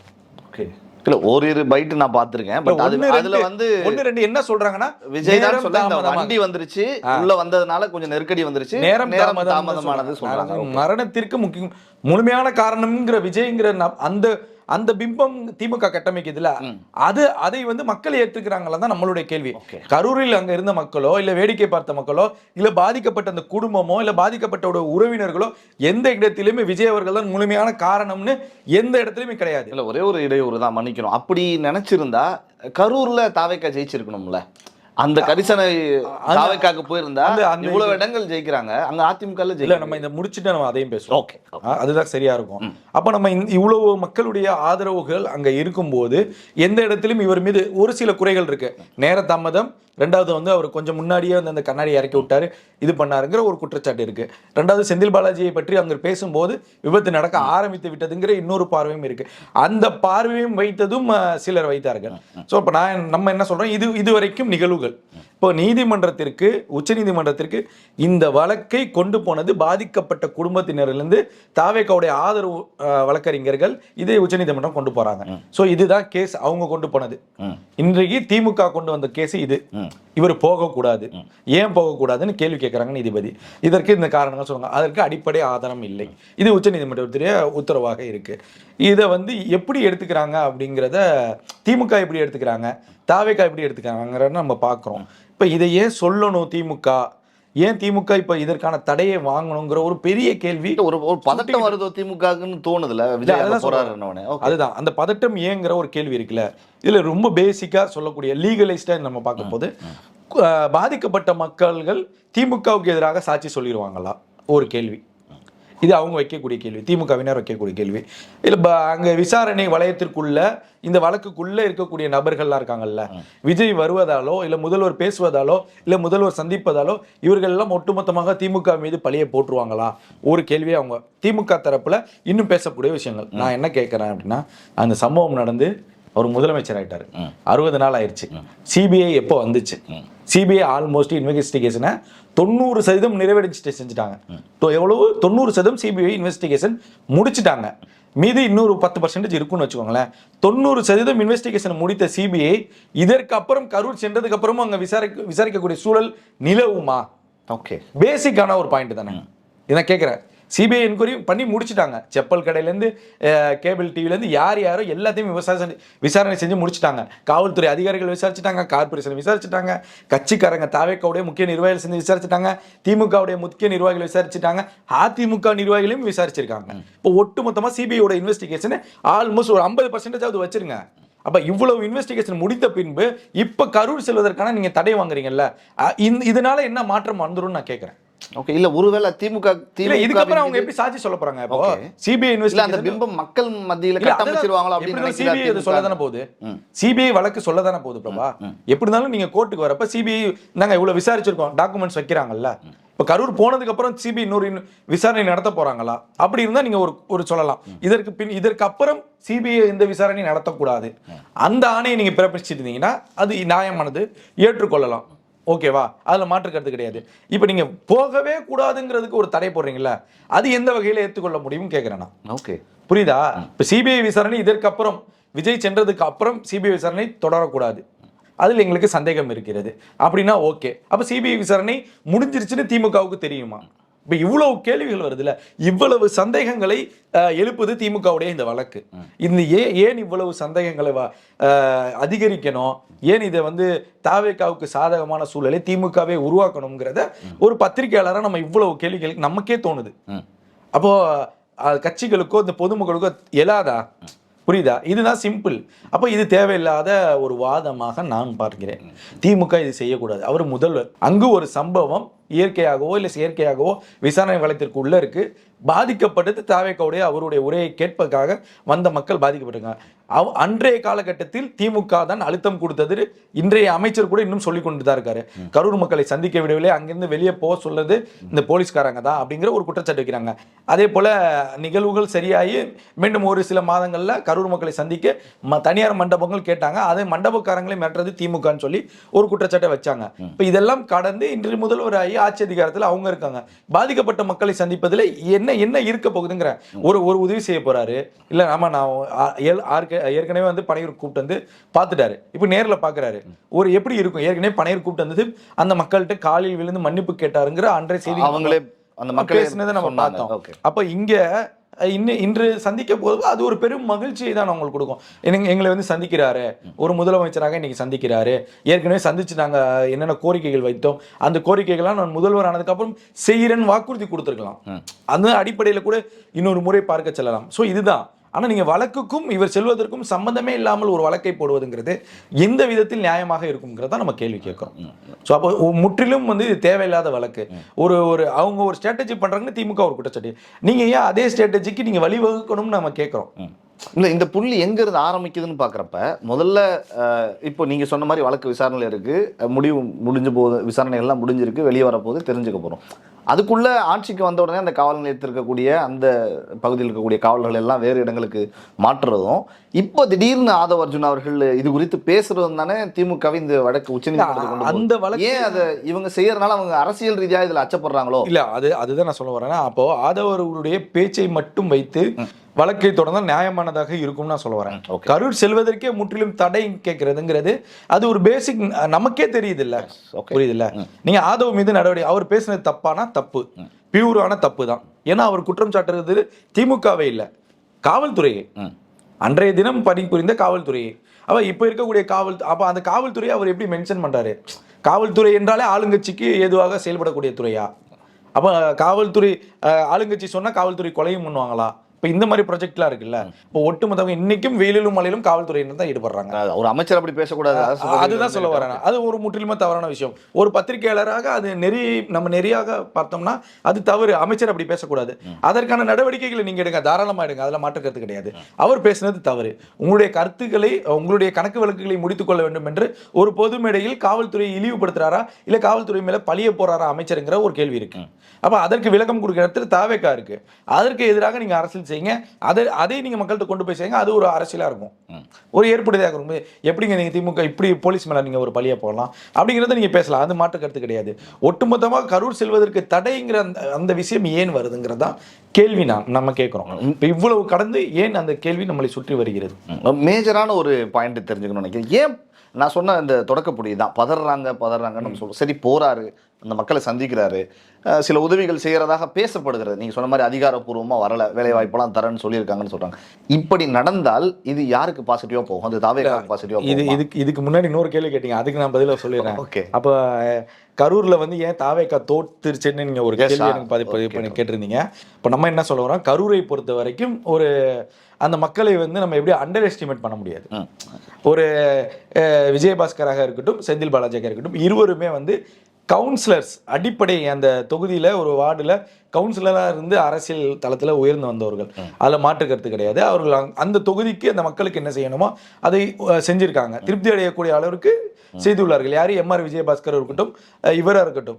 ஓகே, இல்ல ஓரிரு பைட் நான் பாத்திருக்கேன். பட் அதுல ஒன்னு ரெண்டு என்ன சொல்றாங்கன்னா, விஜய் தான் சொல்ல வண்டி வந்துருச்சு, உள்ள வந்ததுனால கொஞ்சம் நெருக்கடி வந்துருச்சு, நேரம் தாமதமானது சொல்றாங்க. மரணத்திற்கு முழுமையான காரணம்ங்கிற விஜய்ங்கிற அந்த அந்த பிம்பம் திமுக கட்டமைக்குதுல அதை வந்து மக்கள் ஏற்றுக்கிறாங்களா தான் நம்மளுடைய கேள்வி. கரூரில் அங்க இருந்த மக்களோ இல்ல வேடிக்கை பார்த்த மக்களோ இல்ல பாதிக்கப்பட்ட அந்த குடும்பமோ இல்ல பாதிக்கப்பட்ட உறவினர்களோ எந்த இடத்திலுமே விஜய் அவர்கள் தான் முழுமையான காரணம்னு எந்த இடத்துலயுமே கிடையாது. இல்ல ஒரே ஒரு இடையூறு தான், மன்னிக்கணும். அப்படி நினைச்சிருந்தா கரூர்ல தாவேக்கா ஜெயிச்சிருக்கணும்ல. அந்த கரிசனை தாவேக்காக்கு போயிருந்தா இவ்வளவு இடங்கள் ஜெயிக்கிறாங்க, அங்க அதிமுக இல்ல. நம்ம இந்த முடிச்சுட்டு நம்ம அதையும் பேசுவோம். ஓகே, அதுதான் சரியா இருக்கும். அப்ப நம்ம இவ்வளவு மக்களுடைய ஆதரவுகள் அங்க இருக்கும்போது எந்த இடத்திலும் இவர் மீது ஒரு சில குறைகள் இருக்கு. நேர தாமதம், ரெண்டாவது வந்து அவர் கொஞ்சம் முன்னாடியே வந்து அந்த கண்ணாடி இறக்கி விட்டாரு, இது பண்ணாருங்கிற ஒரு குற்றச்சாட்டு இருக்கு. ரெண்டாவது செந்தில் பாலாஜியை பற்றி அங்க பேசும்போது விபத்து நடக்க ஆரம்பித்து விட்டதுங்கிற இன்னொரு பார்வையும் இருக்கு. அந்த பார்வையும் வைத்ததும் சிலர் வைத்தார்கள். ஸோ இப்போ நம்ம என்ன சொல்றோம், இது வரைக்கும் நிகழ்வுகள். இப்போ நீதிமன்றத்திற்கு, உச்ச நீதிமன்றத்திற்கு இந்த வழக்கை கொண்டு போனது பாதிக்கப்பட்ட குடும்பத்தினரிலிருந்து தாவேக்காவுடைய ஆதரவு வழக்கறிஞர்கள் இதை உச்சநீதிமன்றம் கொண்டு போறாங்க. ஸோ இதுதான் கேஸ் அவங்க கொண்டு போனது. இன்றைக்கு திமுக கொண்டு வந்த கேஸ் இது. இவர் போகக்கூடாது, ஏன் போகக்கூடாதுன்னு கேள்வி கேட்கிறாங்க நீதிபதி. இதற்கு இந்த காரணங்கள் சொல்லுங்க. அதற்கு அடிப்படை ஆதாரம் இல்லை. இது உச்ச நீதிமன்றத்துடைய உத்தரவாக இருக்கு. இதை வந்து எப்படி எடுத்துக்கிறாங்க அப்படிங்கிறத திமுக எப்படி எடுத்துக்கிறாங்க, தாவேக்கா எப்படி எடுத்துக்கிறாங்கிறத நம்ம பார்க்குறோம். இப்போ இதை ஏன் சொல்லணும் திமுக, ஏன் திமுக இப்ப இதற்கான தடையை வாங்கணுங்கிற ஒரு பெரிய கேள்வி. ஒரு பதட்டம் வருதோ திமுகன்னு தோணுதுல விஜய். அதுதான் அந்த பதட்டம் ஏங்கிற ஒரு கேள்வி இருக்குல்ல. இதுல ரொம்ப பேசிக்கா சொல்லக்கூடிய லீகலைஸ்டா நம்ம பார்க்கும் போது பாதிக்கப்பட்ட மக்கள்கள் திமுகவுக்கு எதிராக சாட்சி சொல்லிடுவாங்களா ஒரு கேள்வி. இது அவங்க வைக்கக்கூடிய கேள்வி, திமுகவினர் வைக்கக்கூடிய கேள்வி. இல்லை அங்கே விசாரணை வளையத்திற்குள்ள இந்த வழக்குக்குள்ள இருக்கக்கூடிய நபர்கள்லாம் இருக்காங்கல்ல, விஜய் வருவதாலோ இல்லை முதல்வர் பேசுவதாலோ இல்லை முதல்வர் சந்திப்பதாலோ இவர்கள் எல்லாம் ஒட்டுமொத்தமாக திமுக மீது பழியை போட்டுருவாங்களா ஒரு கேள்வி அவங்க திமுக தரப்புல இன்னும் பேசக்கூடிய விஷயங்கள். நான் என்ன கேட்கிறேன் அப்படின்னா, அந்த சம்பவம் நடந்து அவர் முதலமைச்சர் ஆயிட்டாரு, 60 நாள் ஆயிடுச்சு. சிபிஐ எப்போ வந்துச்சு? சிபிஐ ஆல்மோஸ்ட் இன்வெஸ்டிகேஷனை 90% நிறைவடைஞ்சிட்டு செஞ்சுட்டாங்க. எவ்வளவு? 90% சிபிஐ இன்வெஸ்டிகேஷன் முடிச்சுட்டாங்க. மீது இன்னொரு 10% இருக்குன்னு வச்சுக்கோங்களேன். 90% இன்வெஸ்டிகேஷன் முடித்த சிபிஐ இதற்கு அப்புறம் கரூர் சென்றதுக்கு அப்புறமும் அங்க விசாரிக்கக்கூடிய சூழல் நிலவுமா? ஓகே, பேசிக்கான ஒரு பாயிண்ட் தானே இதை கேட்கிறேன். சிபிஐ என்கொயரி பண்ணி முடிச்சுட்டாங்க. செப்பல் கடையிலேருந்து கேபிள் டிவிலேருந்து யார் யாரோ எல்லாத்தையும் விசாரணை செஞ்சு முடிச்சுட்டாங்க. காவல்துறை அதிகாரிகள் விசாரிச்சுட்டாங்க, கார்பரேஷன் விசாரிச்சுட்டாங்க, கட்சிக்காரங்க தாவேக்காவுடைய முக்கிய நிர்வாகிகள் செஞ்சு விசாரிச்சுட்டாங்க, திமுகவுடைய முக்கிய நிர்வாகிகள் விசாரிச்சுட்டாங்க, அதிமுக நிர்வாகிகளையும் விசாரிச்சிருக்காங்க. இப்போ ஒட்டுமொத்தமாக சிபிஐயோட இன்வெஸ்டிகேஷன் ஆல்மோஸ்ட் ஒரு 50% வச்சிருங்க. அப்ப இவ்வளவு இன்வெஸ்டிகேஷன் முடித்த பின்பு இப்ப கரூர் செல்வதற்கான நீங்க தடை வாங்குறீங்கல்ல, இதனால என்ன மாற்றம் வந்துரும் நான் கேட்கிறேன். ஓகே, இல்ல ஒருவேளை திமுக இதுக்கு அப்புறம் அவங்க எப்படி சாட்சி சொல்ல போறாங்க? இப்போ சிபிஐ இன்வெஸ்டிகேஷன் அந்த பிம்பம் மக்கள் மத்தியில கட்டமைச்சிருவாங்களா அப்படின்னு சிபிஐ இது சொல்லதானே போகுது. சிபிஐ வழக்கு சொல்லதானே போகுது பிரபா. எப்படி இருந்தாலும் நீங்க கோர்ட்டுக்கு வரப்ப சிபிஐ நாங்க இவ்வளவு விசாரிச்சிருக்கோம் டாக்குமெண்ட்ஸ் வைக்கிறாங்கல்ல. இப்ப கரூர் போனதுக்கு அப்புறம் சிபிஐ இன்னொரு விசாரணை நடத்த போறாங்களா? அப்படி இருந்தா நீங்க ஒரு சொல்லலாம். இதற்கு அப்புறம் சிபிஐ இந்த விசாரணை நடத்தக்கூடாது அந்த ஆணையை நீங்க பிறப்பிச்சிருந்தீங்கன்னா அது நியாயமானது, ஏற்றுக்கொள்ளலாம். ஓகேவா? அதுல மாற்று கருத்து கிடையாது. இப்ப நீங்க போகவே கூடாதுங்கிறதுக்கு ஒரு தடை போடுறீங்களா, அது எந்த வகையில ஏற்றுக்கொள்ள முடியும் கேட்கிறேன். ஓகே, புரியுதா? இப்ப சிபிஐ விசாரணை இதற்கு அப்புறம் விஜய் சென்றதுக்கு அப்புறம் சிபிஐ விசாரணை தொடரக்கூடாது, அதுல எங்களுக்கு சந்தேகம் இருக்கிறது அப்படின்னா ஓகே. அப்ப சிபிஐ விசாரணை முடிஞ்சிருச்சுன்னு திமுகவுக்கு தெரியுமா? இப்ப இவ்வளவு கேள்விகள் வருதுல்ல, இவ்வளவு சந்தேகங்களை எழுப்புது திமுகவுடைய இந்த வழக்கு. இந்த ஏன் இவ்வளவு சந்தேகங்களை அதிகரிக்கணும், ஏன் இதை வந்து தாவேக்காவுக்கு சாதகமான சூழலை திமுகவே உருவாக்கணுங்கிறத ஒரு பத்திரிகையாளராக நம்ம இவ்வளவு கேள்விகளுக்கு நமக்கே தோணுது. அப்போ கட்சிகளுக்கோ இந்த பொதுமக்களுக்கோ எழாதா? புரியுதா? இதுதான் சிம்பிள். அப்போ இது தேவையில்லாத ஒரு வாதமாக நான் பார்க்கிறேன். திமுக இது செய்யக்கூடாது. அவர் முதல்வர், அங்கு ஒரு சம்பவம் இயற்கையாகவோ இல்லை செயற்கையாகவோ விசாரணை வளையத்திற்கு உள்ள இருக்கு, பாதிக்கப்பட்டது தாவேக்காவுடைய அவருடைய உரையை கேட்பதற்காக வந்த மக்கள் பாதிக்கப்பட்டிருக்காங்க. அன்றைய காலகட்டத்தில் திமுக தான் அழுத்தம் கொடுத்தது. இன்றைய அமைச்சர் கூட இன்னும் சொல்லி கொண்டு தான் இருக்காரு, கரூர் மக்களை சந்திக்க விடவில்லை, அங்கிருந்து வெளியே போக சொல்றது இந்த போலீஸ்காரங்க தான் அப்படிங்கிற ஒரு குற்றச்சாட்டு வைக்கிறாங்க. அதே போல நிகழ்வுகள் சரியாகி மீண்டும் ஒரு சில மாதங்கள்ல கரூர் மக்களை சந்திக்க தனியார் மண்டபங்கள் கேட்டாங்க, அதை மண்டபக்காரங்களே மிரட்டுறது திமுகன்னு சொல்லி ஒரு குற்றச்சாட்டை வச்சாங்க. இப்போ இதெல்லாம் கடந்து இன்று முதல்வராகி ஆட்சி அதிகாரத்தில் அவங்க இருக்காங்க. பாதிக்கப்பட்ட மக்களை சந்திப்பதில் என்ன இருக்க போகுதுங்கிற ஒரு உதவி செய்ய போறாரு இல்ல? ஆமா, நான் ஏற்கனவே வந்து பனையூர் கூப்பிட்டு வந்து பார்த்துட்டாரு, இப்போ நேரில் பார்க்குறாரு. ஒரு எப்படி இருக்கும், ஏற்கனவே பனையூர் கூப்பிட்டு வந்தது அந்த மக்கள்கிட்ட காலில் விழுந்து மன்னிப்பு கேட்டாருங்கிற அன்றைய செய்தி அவங்களே அந்த மக்கள் பேசினதை நம்ம பார்த்தோம். அப்ப இங்க இன்று சந்திக்க போது அது ஒரு பெரும் மகிழ்ச்சியை தான் அவங்களுக்கு கொடுக்கும். எங்களை வந்து சந்திக்கிறாரு, ஒரு முதலமைச்சராக இன்னைக்கு சந்திக்கிறாரு, ஏற்கனவே சந்திச்சு நாங்கள் என்னென்ன கோரிக்கைகள் வைத்தோம் அந்த கோரிக்கைகள்லாம் நான் முதல்வர் ஆனதுக்கப்புறம் செய்கிறேன்னு வாக்குறுதி கொடுத்துருக்கலாம். அந்த அடிப்படையில் கூட இன்னொரு முறை பார்க்க செல்லலாம். ஸோ இதுதான். ஆனால் நீங்கள் வழக்குக்கும் இவர் செல்வதற்கும் சம்பந்தமே இல்லாமல் ஒரு வழக்கை போடுவதுங்கிறது எந்த விதத்தில் நியாயமாக இருக்குங்கிறத நம்ம கேள்வி கேட்குறோம். ஸோ அப்போ முற்றிலும் வந்து இது தேவையில்லாத வழக்கு. அவங்க ஒரு ஸ்ட்ராட்டஜி பண்ணுறாங்கன்னு திமுக ஒரு குற்றச்சாட்டு. நீங்கள் ஏன் அதே ஸ்ட்ராட்டஜிக்கு நீங்கள் வழிவகுக்கணும்னு நம்ம கேட்குறோம். இல்லை, இந்த புள்ளி எங்கேருந்து ஆரம்பிக்குதுன்னு பார்க்குறப்ப முதல்ல இப்போ நீங்கள் சொன்ன மாதிரி வழக்கு விசாரணையில் இருக்குது, முடிஞ்ச போது விசாரணைகள்லாம் முடிஞ்சிருக்கு, வெளியே வரப்போது தெரிஞ்சுக்க போகிறோம். அதுக்குள்ளே ஆட்சிக்கு வந்த உடனே அந்த காவல் நிலையத்தில் இருக்கக்கூடிய அந்த பகுதியில் இருக்கக்கூடிய காவலர்கள் எல்லாம் வேறு இடங்களுக்கு மாற்றுறதும், இப்போ திடீர்னு ஆதவ் அர்ஜுன் அவர்கள் இது குறித்து பேசுறதும் தானே திமுகவை இந்த வழக்கு உச்சநீதிமன்றத்துக்கு அந்த வழக்கு ஏன் அதை இவங்க செய்யறதுனால அவங்க அரசியல் ரீதியாக இதில் அச்சப்படுறாங்களோ? இல்லை, அதுதான் நான் சொல்ல வரேன்னா, அப்போ ஆதவ் அவர்களுடைய பேச்சை மட்டும் வைத்து வழக்கை தொடர்ந்தால் நியாயமானதாக இருக்கும்னு நான் சொல்ல வரேன். கரூர் செல்வதற்கே முற்றிலும் தடை கேட்கறதுங்கிறது அது ஒரு பேசிக் நமக்கே தெரியுது இல்ல, புரியுது இல்ல. நீங்க ஆதவ் மீது நடவடிக்கை, அவர் பேசினது தப்பானா தப்பு, பியூரான தப்பு தான். ஏன்னா அவர் குற்றம் சாட்டுறது திமுகவே இல்லை, காவல்துறையை, அன்றைய தினம் பணிபுரிந்த காவல்துறையை. அப்ப இப்ப இருக்கக்கூடிய அப்ப அந்த காவல்துறையை அவர் எப்படி மென்ஷன் பண்றாரு? காவல்துறை என்றாலே ஆளுங்கட்சிக்கு ஏதுவாக செயல்படக்கூடிய துறையா? அப்ப காவல்துறை ஆளுங்கட்சி சொன்னா காவல்துறை கொலையும் பண்ணுவாங்களா? இப்போ இந்த மாதிரி ப்ராஜெக்ட்லாம் இருக்குல்ல, இப்போ ஒட்டுமொத்தமாக இன்னைக்கும் வெயிலும் மழையிலும் காவல்துறையினர் தான் ஈடுபடுறாங்க. ஒரு அமைச்சர் அப்படி பேசக்கூடாது, அதுதான் சொல்ல வரேன். அது ஒரு முற்றிலுமா தவறான விஷயம். ஒரு பத்திரிகையாளராக அது நம்ம நெறியாக பார்த்தோம்னா அது தவறு. அமைச்சர் அப்படி பேசக்கூடாது. அதற்கான நடவடிக்கைகளை நீங்க எடுங்க, தாராளமாக எடுங்க, அதில் மாற்று கருத்து கிடையாது. அவர் பேசினது தவறு. உங்களுடைய கருத்துக்களை, உங்களுடைய கணக்கு வழக்குகளை முடித்துக் கொள்ள வேண்டும் என்று ஒரு பொது மேடையில் காவல்துறையை இழிவுபடுத்துறாரா இல்லை காவல்துறை மேல பழிய போறாரா அமைச்சருங்கிற ஒரு கேள்வி இருக்கு. அப்ப அதற்கு விளக்கம் கொடுக்கிற இடத்துல தாவேக்கா இருக்கு. அதற்கு எதிராக நீங்க அரசியல் செய்யுங்க, அதை நீங்க மக்கள்கிட்ட கொண்டு போய் செய்யுங்க. அது ஒரு அரசியலா இருக்கும், ஒரு ஏற்புடையதாக இருக்கும். எப்படிங்க நீங்க திமுக இப்படி போலீஸ் மேல நீங்க ஒரு பழிய போடலாம் அப்படிங்கறத நீங்க பேசலாம், அது மாற்று கருத்து கிடையாது. ஒட்டுமொத்தமாக கரூர் செல்வதற்கு தடைங்கிற அந்த விஷயம் ஏன் வருதுங்கிறதா கேள்வி நம்ம கேட்கிறோம். இப்போ இவ்வளவு கடந்து ஏன் அந்த கேள்வி நம்மளை சுற்றி வருகிறது? மேஜரான ஒரு பாயிண்ட் தெரிஞ்சுக்கணும்னு நினைக்கிறேன். ஏன் நான் சொன்ன இந்த தொடக்கப்புடி தான் பதறாங்கன்னு நம்ம சொல்றோம். சரி, போறாரு, அந்த மக்களை சந்திக்கிறாரு, சில உதவிகள் செய்யறதாக பேசப்படுகிறது. நீங்க சொன்ன மாதிரி அதிகாரப்பூர்வமா வரல, வேலை வாய்ப்பெல்லாம் தரேன்னு சொல்லியிருக்காங்கன்னு சொல்றாங்க. இப்படி நடந்தால் இது யாருக்கு பாசிட்டிவா போகும்? அது தாவேக்காவுக்கு பாசிட்டிவா போகும். இதுக்கு முன்னாடி இன்னொரு கேள்வி கேட்டீங்க, அதுக்கு நான் பதிலாக சொல்லிடுறேன். ஓகே. அப்ப கரூர்ல வந்து ஏன் தாவேக்கா தோத்துருச்சுன்னு நீங்க ஒரு கேள்வி எனக்கு பதிவு பண்ணி கேட்டிருந்தீங்க. இப்ப நம்ம என்ன சொல்ல வரோம், கரூரை பொறுத்த வரைக்கும் அந்த மக்களை வந்து நம்ம எப்படி அண்டர் எஸ்டிமேட் பண்ண முடியாது. ஒரு விஜயபாஸ்கராக இருக்கட்டும், செந்தில் பாலாஜியாக இருக்கட்டும், இருவருமே வந்து கவுன்சிலர்ஸ், அடிப்படை அந்த தொகுதியில் ஒரு வார்டில் கவுன்சிலராக இருந்து அரசியல் தளத்தில் உயர்ந்து வந்தவர்கள், அதில் மாற்று கருத்து கிடையாது. அவர்கள் அந்த தொகுதிக்கு அந்த மக்களுக்கு என்ன செய்யணுமோ அதை செஞ்சுருக்காங்க, திருப்தி அடையக்கூடிய அளவிற்கு செய்துள்ளார்கள். யாரு? எம்ஆர் விஜயபாஸ்கர் இருக்கட்டும், இவராக இருக்கட்டும்,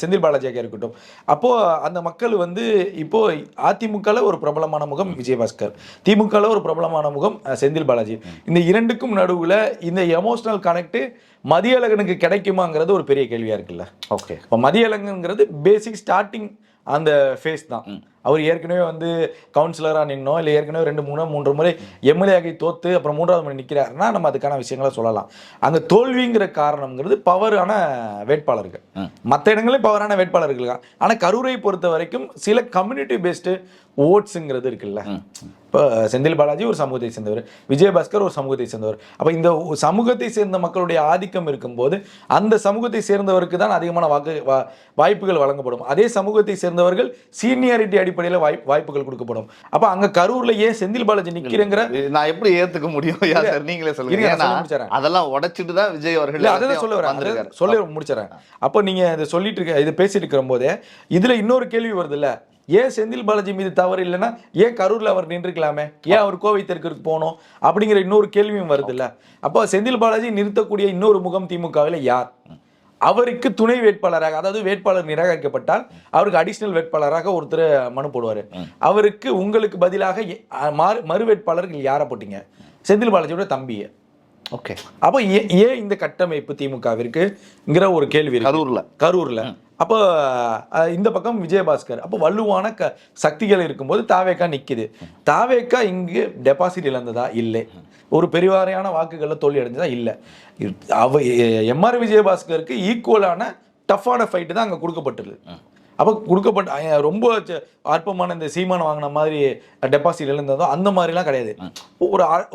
செந்தில் பாலாஜியாக இருக்கட்டும். அப்போது அந்த மக்கள் வந்து இப்போது அதிமுகவில் ஒரு பிரபலமான முகம் விஜயபாஸ்கர், திமுகவில் ஒரு பிரபலமான முகம் செந்தில் பாலாஜி. இந்த இரண்டுக்கும் நடுவில் இந்த எமோஷனல் கனெக்ட் மதியழகனுக்கு கிடைக்குமாங்கிறது ஒரு பெரிய கேள்வியாக இருக்குல்ல. ஓகே. இப்போ மதியழகனுங்கிறது பேசிக் ஸ்டார்டிங் அந்த ஃபேஸ் தான். அவர் ஏற்கனவே வந்து கவுன்சிலராக நின்னோம், இல்லை ஏற்கனவே 2-3 முறை எம்எல்ஏ ஆகி தோத்து அப்புறம் 3வது முறை நிற்கிறாருன்னா நம்ம அதுக்கான விஷயங்களை சொல்லலாம். அங்கே தோல்விங்கிற காரணம்ங்கிறது பவரான வேட்பாளர்கள், மற்ற இடங்களிலும் பவரான வேட்பாளர்கள் தான். ஆனால் கரூரை பொறுத்த வரைக்கும் சில கம்யூனிட்டி பேஸ்டு ஓட்ஸுங்கிறது இருக்குல்ல. இப்போ செந்தில் பாலாஜி ஒரு சமூகத்தை சேர்ந்தவர், விஜயபாஸ்கர் ஒரு சமூகத்தை சேர்ந்தவர். அப்போ இந்த சமூகத்தை சேர்ந்த மக்களுடைய ஆதிக்கம் இருக்கும்போது அந்த சமூகத்தை சேர்ந்தவருக்கு தான் அதிகமான வாய்ப்புகள் வழங்கப்படும். அதே சமூகத்தை சேர்ந்தவர்கள் சீனியாரிட்டி அடிப்படையில் வாய்ப்புகள் கொடுக்கப்படும். அப்போ அங்கே கரூர்ல ஏன் செந்தில் பாலாஜி நிற்கிறேங்கிற நான் எப்படி ஏற்றுக்க முடியும்? நீங்களே சொல்லுங்க. அதெல்லாம் உடைச்சிட்டு தான் விஜய் அவர்கள் அதான் சொல்ல முடிச்சிடறேன். அப்போ நீங்க இதை சொல்லிட்டு இதை பேசிட்டு இருக்கிற போதே இதுல இன்னொரு கேள்வி வருது இல்ல, ஏன் செந்தில் பாலாஜி மீது தவறு இல்லைன்னா ஏன் கரூர்ல அவர் நின்றுக்கலாமே, ஏன் அவர் கோவை தெற்குக்கு போகணும் அப்படிங்கிற இன்னொரு கேள்வியும் வருது இல்ல. அப்போ செந்தில் பாலாஜி நிறுத்தக்கூடிய இன்னொரு முகம் திமுகவில் யார்? அவருக்கு துணை வேட்பாளராக, அதாவது வேட்பாளர் நிராகரிக்கப்பட்டால் அவருக்கு அடிஷனல் வேட்பாளராக ஒருத்தர் மனு போடுவார். அவருக்கு உங்களுக்கு பதிலாக மறு வேட்பாளர்கள் யாரை போட்டீங்க? செந்தில் பாலாஜியோட தம்பியை. ஓகே. அப்போ ஏன் இந்த கட்டமைப்பு திமுகவிற்குங்கிற ஒரு கேள்வி கரூர்ல. அப்போ இந்த பக்கம் விஜயபாஸ்கர், அப்போ வலுவான சக்திகள் இருக்கும்போது தாவேக்கா நிற்குது. தாவேக்கா இங்கு டெபாசிட் இழந்ததா? இல்லை. ஒரு பெருவாரியான வாக்குகளில் தோல்வி அடைஞ்சதா? இல்லை. எம்ஆர் விஜயபாஸ்கருக்கு ஈக்குவலான டஃப்பான ஃபைட்டு தான் அங்கே கொடுக்கப்பட்டிருக்கு. அப்போ கொடுக்கப்பட்ட ரொம்ப அற்பமான இந்த சீமான் வாங்கின மாதிரி டெபாசிட் இருந்ததோ அந்த மாதிரிலாம் கிடையாது.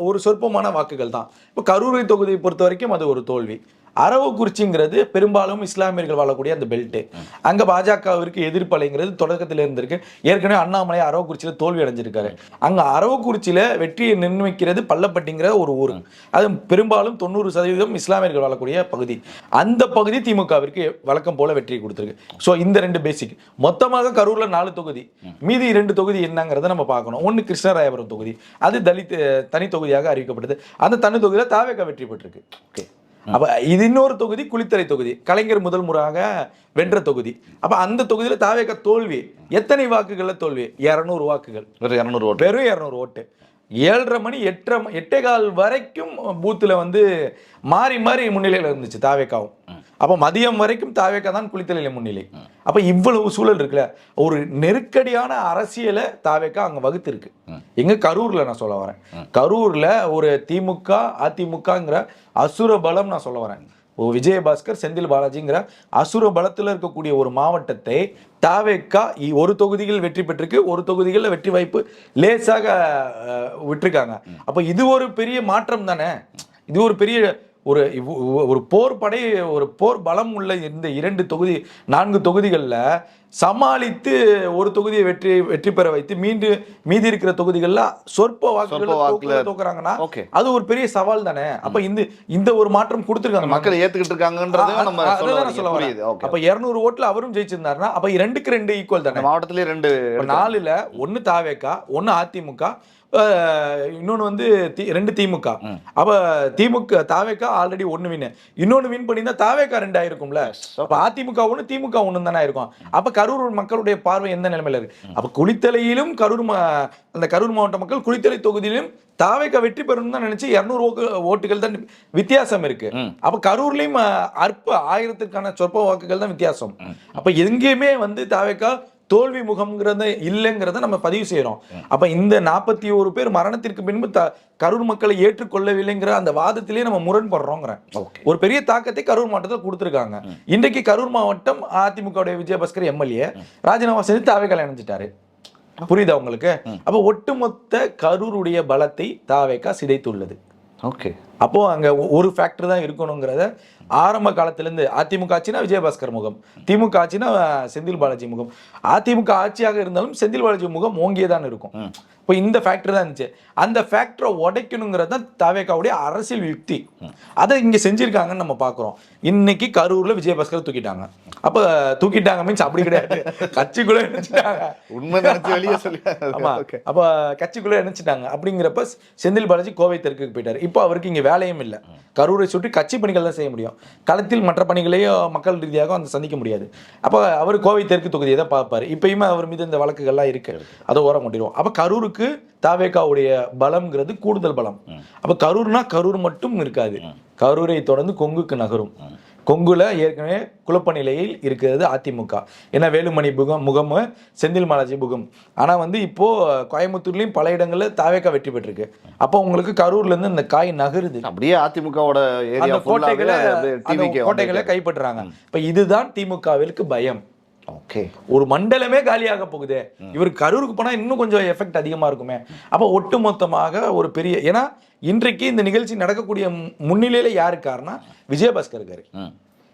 ஒரு சொற்பமான வாக்குகள் தான். இப்போ கரூரை தொகுதியை பொறுத்த வரைக்கும் அது ஒரு தோல்வி. அரவக்குறிச்சிங்கிறது பெரும்பாலும் இஸ்லாமியர்கள் வாழக்கூடிய அந்த பெல்ட். அங்க பாஜகவிற்கு எதிர்ப்பலைங்கிறது தொடக்கத்தில் இருந்திருக்கு. ஏற்கனவே அண்ணாமலை அரவக்குறிச்சியில தோல்வி அடைஞ்சிருக்காரு. அங்க அரவக்குறிச்சியில வெற்றியை நிர்ணயிக்கிறது பள்ளப்பட்டிங்கிற ஒரு ஊர். அது பெரும்பாலும் 90% இஸ்லாமியர்கள் வாழக்கூடிய பகுதி. அந்த பகுதி திமுகவிற்கு வழக்கம் போல வெற்றி கொடுத்திருக்கு. ஸோ இந்த 2 பேசிக். மொத்தமாக கரூர்ல 4 தொகுதி, மீதி 2 தொகுதி என்னங்கிறத நம்ம பார்க்கணும். ஒன்னு கிருஷ்ணராயபுரம் தொகுதி, அது தலித் தனி தொகுதியாக அறிவிக்கப்பட்டது. அந்த தனி தொகுதியில தாவேகா வெற்றி பெற்றிருக்கு. ஓகே, அப்ப இது இன்னொரு தொகுதி குளித்தலை தொகுதி, கலைஞர் முதல் முறையாக வென்ற தொகுதி. அப்ப அந்த தொகுதியில தாவேகா தோல்வி. எத்தனை வாக்குகள்ல தோல்வி? 200 வாக்குகள். வெறும் 200 ஓட்டு. 7:30 மணி 8:15 வரைக்கும் பூத்துல வந்து மாறி மாறி முன்னிலையில இருந்துச்சு தாவேகாவும். அப்ப மதியம் வரைக்கும் தாவேகா தான் குளித்தலையில முன்னிலை. அப்ப இவ்வளவு சூழல் இருக்குல்ல, ஒரு நெருக்கடியான அரசியலை தாவேகா அங்க வகுத்து இருக்கு. எங்க கரூர்ல நான் சொல்ல வரேன். கரூர்ல ஒரு திமுக அதிமுகங்கிற அசுர பலம் நான் சொல்ல வரேன். விஜயபாஸ்கர் செந்தில் பாலாஜிங்கிற அசுர பலத்தில் இருக்கக்கூடிய ஒரு மாவட்டத்தை தாவேகா ஒரு தொகுதியில் வெற்றி பெற்றிருக்கு, ஒரு தொகுதிகளில் வெற்றி வாய்ப்பு லேசாக விட்டுருக்காங்க. அப்ப இது ஒரு பெரிய மாற்றம் தானே. இது ஒரு பெரிய ஒரு போர் படை, ஒரு போர் பலம் உள்ள இந்த 4 தொகுதிகளில் சமாளித்து ஒரு தொகுதியை வெற்றி பெற வைத்து மீதி இருக்கிற தொகுதிகளில் சொற்ப வாக்குகளை தோக்குறாங்கன்னா அது ஒரு பெரிய சவால் தானே. அப்ப இந்த ஒரு மாற்றம் கொடுத்துருக்காங்க, மக்கள் ஏத்துக்கிட்டு இருக்காங்க. அப்ப 200 ஓட்டுல அவரும் ஜெயிச்சிருந்தாருன்னா அப்ப 2க்கு 2 ஈக்குவல் தானே. மாவட்டத்திலே 4ல 1 தாவேகா, 1 அதிமுக, இன்னொன்னு வந்து 2 திமுக. அப்ப திமுக தாவேகா ஆல்ரெடி 1 வின், இன்னொன்னு வின் பண்ணியிருந்தா தாவேகா 2 ஆயிருக்கும்ல. அப்ப அதிமுக 1 திமுக 1 தானே ஆயிருக்கும். அப்ப கரூர் மக்களுடைய பார்வை எந்த நிலைமையில இருக்கு? அப்ப குளித்தலையிலும் அந்த கரூர் மாவட்ட மக்கள் குளித்தலை தொகுதியிலும் தாவேகா வெற்றி பெறணும் தான் நினைச்சு 200 ஓட்டுகள் தான் வித்தியாசம் இருக்கு. அப்ப கரூர்லயும் அற்ப 1000க்கான சொற்ப வாக்குகள் தான் வித்தியாசம். அப்ப எங்கேயுமே வந்து தாவேகா தோல்வி முகம்ங்கிறத இல்லைங்கிறத நம்ம பதிவு செய்யறோம். அப்ப இந்த 41 பேர் மரணத்திற்கு பின்பு கரூர் மக்களை ஏற்றுக்கொள்ளவில்லைங்கிற அந்த வாதத்திலேயே நம்ம முரண்படுறோங்கிற ஒரு பெரிய தாக்கத்தை கரூர் மாவட்டத்தில் கொடுத்துருக்காங்க. இன்றைக்கு கரூர் மாவட்டம் அதிமுக விஜயபாஸ்கர் எம்எல்ஏ ராஜினாமா செஞ்சு தாவேகா இணைஞ்சிட்டாரு. புரியுதா உங்களுக்கு? அப்ப ஒட்டுமொத்த கரூருடைய பலத்தை தாவேகா சிதைத்துள்ளது. ஓகே, அப்போ அங்க ஒரு ஃபேக்டர் தான் இருக்கணுங்கிறத ஆரம்ப காலத்திலிருந்து அதிமுக ஆட்சினா விஜயபாஸ்கர் முகம், திமுக ஆட்சினா செந்தில் பாலாஜி முகம், அதிமுக ஆட்சியாக இருந்தாலும் செந்தில் பாலாஜி முகம் ஓங்கியதான் இருக்கும். இப்போ இந்த ஃபேக்டர் தான் இருந்துச்சு. அந்த ஃபேக்டரை உடைக்கணுங்கிறது தான் தாவேகாவுடைய அரசியல் யுக்தி. அதை இங்க செஞ்சிருக்காங்கன்னு நம்ம பாக்குறோம். இன்னைக்கு கரூர்ல விஜயபாஸ்கர் தூக்கிட்டாங்க. அப்ப தூக்கிட்டாங்க மீன்ஸ் அப்படி கிடையாது, கட்சிக்குள்ள நினைச்சிட்டாங்க. உண்மை வெளியே சொல்லி அப்ப கட்சிக்குள்ள நினைச்சிட்டாங்க. அப்படிங்கிறப்ப செந்தில் பாலாஜி கோவை தெற்குக்கு போயிட்டாரு. இப்போ அவருக்கு இங்க வேலையும் இல்லை. கரூரை சுற்றி கட்சி பணிகள் தான் செய்ய முடியும். களத்தில் மற்ற பணிகளையும் மக்கள் ரீதியாக வந்து சந்திக்க முடியாது. அப்போ அவர் கோவை தெற்கு தொகுதியை தான் பார்ப்பாரு. இப்பயுமே அவர் மீது இந்த வழக்குகள்லாம் இருக்கு, அதை ஓரம் கொண்டிடுவோம். அப்போ கரூருக்கு தாவேகாவுடைய பலம்ங்கிறது கூடுதல் பலம். அப்போ கரூர்னா கரூர் மட்டும் இருக்காது, கரூரை தொடர்ந்து கொங்குக்கு நகரும். கொங்குல ஏற்கனவே குழப்ப நிலையில் இருக்கிறது அதிமுக. ஏன்னா வேலுமணி முகம், செந்தில் பாலாஜி முகம். ஆனா வந்து இப்போ கோயம்புத்தூர்லயும் பல இடங்கள்ல தாவேகா வெற்றி பெற்றிருக்கு. அப்போ உங்களுக்கு கரூர்ல இருந்து இந்த காய் நகருது, அப்படியே அதிமுகவோட கோட்டைகளை கைப்பற்றுறாங்க. இப்ப இதுதான் திமுகவிற்கு பயம். ஓகே, ஒரு மண்டலமே காலியாக போகுது, இவர் கரூருக்கு போனா இன்னும் கொஞ்சம் எஃபெக்ட் அதிகமா இருக்குமே. அப்ப ஒட்டுமொத்தமாக ஒரு பெரிய, ஏன்னா இன்றைக்கு இந்த நிகழ்ச்சி நடக்கக்கூடிய முன்னிலையில யாரு இருக்காருன்னா விஜயபாஸ்கர் இருக்காரு.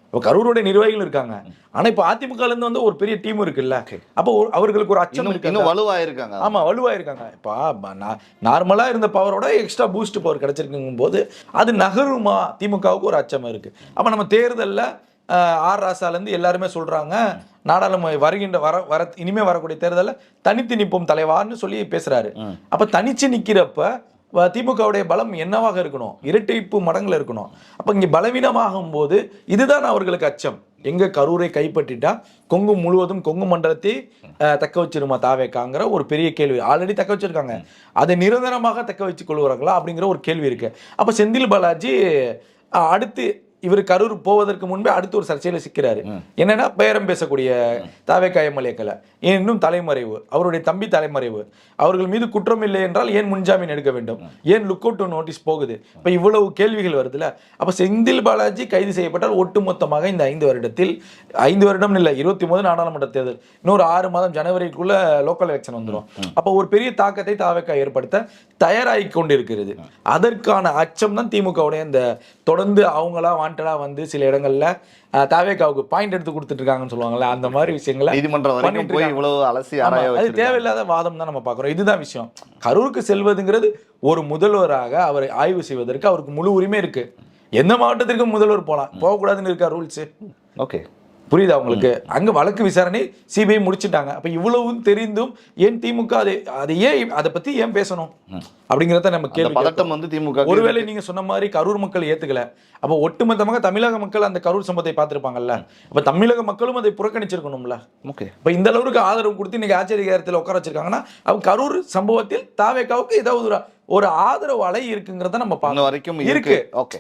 இப்போ கரூருடைய நிர்வாகிகள் இருக்காங்க. ஆனா இப்ப அதிமுக இருந்து வந்து ஒரு பெரிய டீம் இருக்குல்ல, அப்போ அவர்களுக்கு ஒரு அச்சம் இருக்கு, வலுவாயிருக்காங்க. ஆமா, வலுவாயிருக்காங்க. இப்ப நார்மலா இருந்த பவரோட எக்ஸ்ட்ரா பூஸ்ட் பவர் கிடைச்சிருக்கும் போது அது நகருமா திமுகவுக்கு ஒரு அச்சம் இருக்கு. அப்ப நம்ம தேர்தல்ல ஆர் ராசால இருந்து எல்லாருமே சொல்றாங்க, நாடாளுமன்ற இனிமே வரக்கூடிய தேர்தலில் தனித்து நிற்போம் தலைவான்னு சொல்லி பேசுறாரு. அப்ப தனிச்சு நிக்கிறப்ப திமுகவுடைய பலம் என்னவாக இருக்கணும்? இரட்டிப்பு மடங்குல இருக்கணும். அப்ப இங்க பலவீனமாகும் போது இதுதான் அவர்களுக்கு அச்சம். எங்க கரூரை கைப்பற்றிட்டா கொங்கு முழுவதும், கொங்கு மண்டலத்தை தக்க வச்சிருமா தாவேகாங்கிற ஒரு பெரிய கேள்வி. ஆல்ரெடி தக்க வச்சிருக்காங்க, அதை நிரந்தரமாக தக்க வச்சு கொள்வார்களா அப்படிங்கிற ஒரு கேள்வி இருக்கு. அப்ப செந்தில் பாலாஜி அடுத்து இவர் கரூர் போவதற்கு முன்பே அடுத்து ஒரு சர்ச்சையில சிக்கிறாரு. என்னன்னா பேரம் பேசக்கூடிய தாவேகா எம்எல்ஏக்களை இன்னும் தலைமறைவு, அவருடைய தம்பி தலைமறைவு, அவர்கள் மீது குற்றம் இல்லை என்றால் ஏன் முன்ஜாமீன் எடுக்க வேண்டும், ஏன் லுக் அவுட் நோட்டீஸ் போகுது, இப்ப இவ்வளவு கேள்விகள் வருதுல. அப்ப செந்தில் பாலாஜி கைது செய்யப்பட்டால் ஒட்டுமொத்தமாக இந்த 5 வருடத்தில் 5 வருடம் இல்லை 23 நாடாளுமன்ற தேர்தல், இன்னொரு 6 மாதம் ஜனவரிக்குள்ள லோக்கல் எலெக்ஷன் வந்துடும். அப்ப ஒரு பெரிய தாக்கத்தை தாவேகா ஏற்படுத்த தயாராகி கொண்டிருக்கிறது. அதற்கான அச்சம் தான் திமுகவுடைய இந்த தொடர்ந்து அவங்களா வாண்டடா வந்து சில இடங்கள்ல தாவேகாவுக்கு பாயிண்ட் எடுத்து கொடுத்துட்டு இருக்காங்கன்னு சொல்லுவாங்கல்ல, அந்த மாதிரி விஷயங்களை நீதிமன்றம் வரைக்கும் போய் இவ்வளவு அலசி ஆராய அது தேவையில்லாத வாதம் தான் நம்ம பார்க்குறோம். இதுதான் விஷயம். கரூருக்கு செல்வதுங்கிறது ஒரு முதல்வராக அவர் ஆய்வு செய்வதற்கு அவருக்கு முழு உரிமை இருக்கு. எந்த மாவட்டத்திற்கும் முதல்வர் போகலாம், போகக்கூடாதுன்னு இருக்கா ரூல்ஸ். ஓகே, புரியுதா உங்களுக்கு? அங்க வழக்கு விசாரணை சிபிஐ முடிச்சுட்டாங்க. அப்ப இவ்வளவும் தெரிந்தும் ஏன் திமுக அதை ஏன் அதை பத்தி ஏன் பேசணும் அப்படிங்கறத நம்ம கேள்வி. பதட்டம் வந்து திமுக. ஒருவேளை நீங்க சொன்ன மாதிரி கரூர் மக்கள் ஏத்துக்கல, அப்ப ஒட்டுமொத்தமாக தமிழக மக்கள் அந்த கரூர் சம்பவத்தை பார்த்திருப்பாங்கல்ல, அப்ப தமிழக மக்களும் அதை புறக்கணிச்சிருக்கணும்ல. ஓகே, இப்ப இந்த அளவுக்கு ஆதரவு கொடுத்து இன்னைக்கு ஆச்சரியத்தில் உட்கார வச்சிருக்காங்கன்னா அவங்க கரூர் சம்பவத்தில் தாவேகாவுக்கு ஏதாவது ஒரு ஆதரவு அலை இருக்குங்கிறத நம்ம பார்க்க வரைக்கும் இருக்கு. ஓகே,